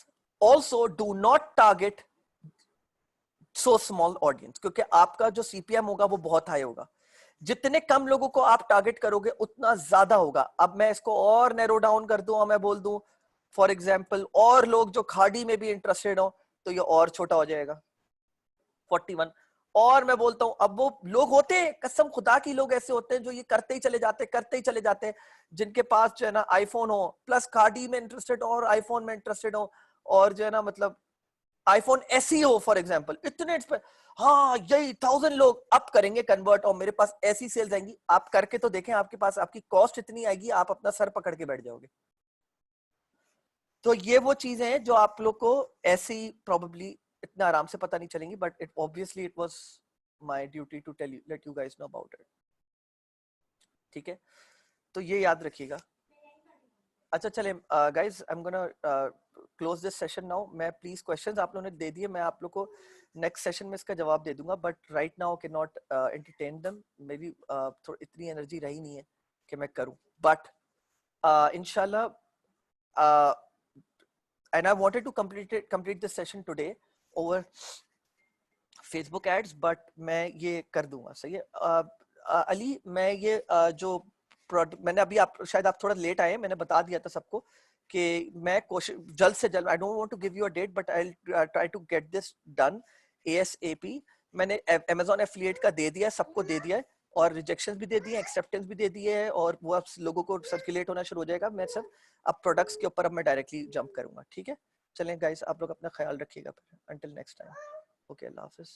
also do not target so small audience, क्योंकि आपका जो CPM होगा वो बहुत हाई होगा। जितने कम लोगों को आप टारगेट करोगे उतना ज्यादा होगा। अब मैं इसको और नैरो डाउन कर दूं और मैं बोल दूं फॉर एग्जाम्पल, और लोग जो खाड़ी में भी इंटरेस्टेड हो, तो ये और छोटा हो जाएगा 41। और मैं बोलता हूं, अब वो लोग होते हैं, कसम खुदा की लोग ऐसे होते हैं जो ये करते ही चले जाते, करते ही चले जाते हैं, जिनके पास जो है ना आईफोन हो प्लस खाड़ी में इंटरेस्टेड और आईफोन में इंटरेस्टेड हो, और जो है ना मतलब आईफोन ऐसी हो फॉर एग्जाम्पल, इतने हाँ यही 1000 लोग अप करेंगे कन्वर्ट, और मेरे पास ऐसी सेल्स आएंगी, आप करके तो देखें, आपके पास आपकी कॉस्ट इतनी आएगी, आप अपना सर पकड़ के बैठ जाओगे। तो ये वो चीजें हैं जो आप लोग को ऐसी प्रोबेबली इतना आराम से पता नहीं चलेंगी, but it obviously it was my duty to tell you, let you guys know about it, ठीक है। तो ये याद रखिएगा। अच्छा चले guys, I am gonna close this session now. मैं प्लीज क्वेश्चंस आप लोगों ने दे दिए, मैं आप लोग को नेक्स्ट सेशन में इसका जवाब दे दूंगा, but right now can not entertain them, may be थोड़ी इतनी एनर्जी रही नहीं है कि मैं करूं, बट इंशाल्लाह and I wanted to complete this session today over Facebook ads, but मैं ये कर दूंगा, सही है। अली, मैं ये जो प्रोडक्ट मैंने अभी, आप शायद आप थोड़ा लेट आए, मैंने बता दिया था सबको कि मैं कोशिश जल्द से जल्द, I don't want to give you a date, but I will try to get this done ASAP। मैंने Amazon एफिलिएट का दे दिया है, सबको दे दिया है, और रिजेक्शंस भी दे दिए, एक्सेप्टेंस भी दे दिए है, और वो अब लोगों को सर्कुलेट होना शुरू हो जाएगा। मैं सब अब प्रोडक्ट्स के ऊपर अब मैं डायरेक्टली जंप करूंगा, ठीक है। चलें गाइस, आप लोग अपना ख्याल रखिएगा, अंटिल नेक्स्ट टाइम, ओके, अल्लाह हाफिज।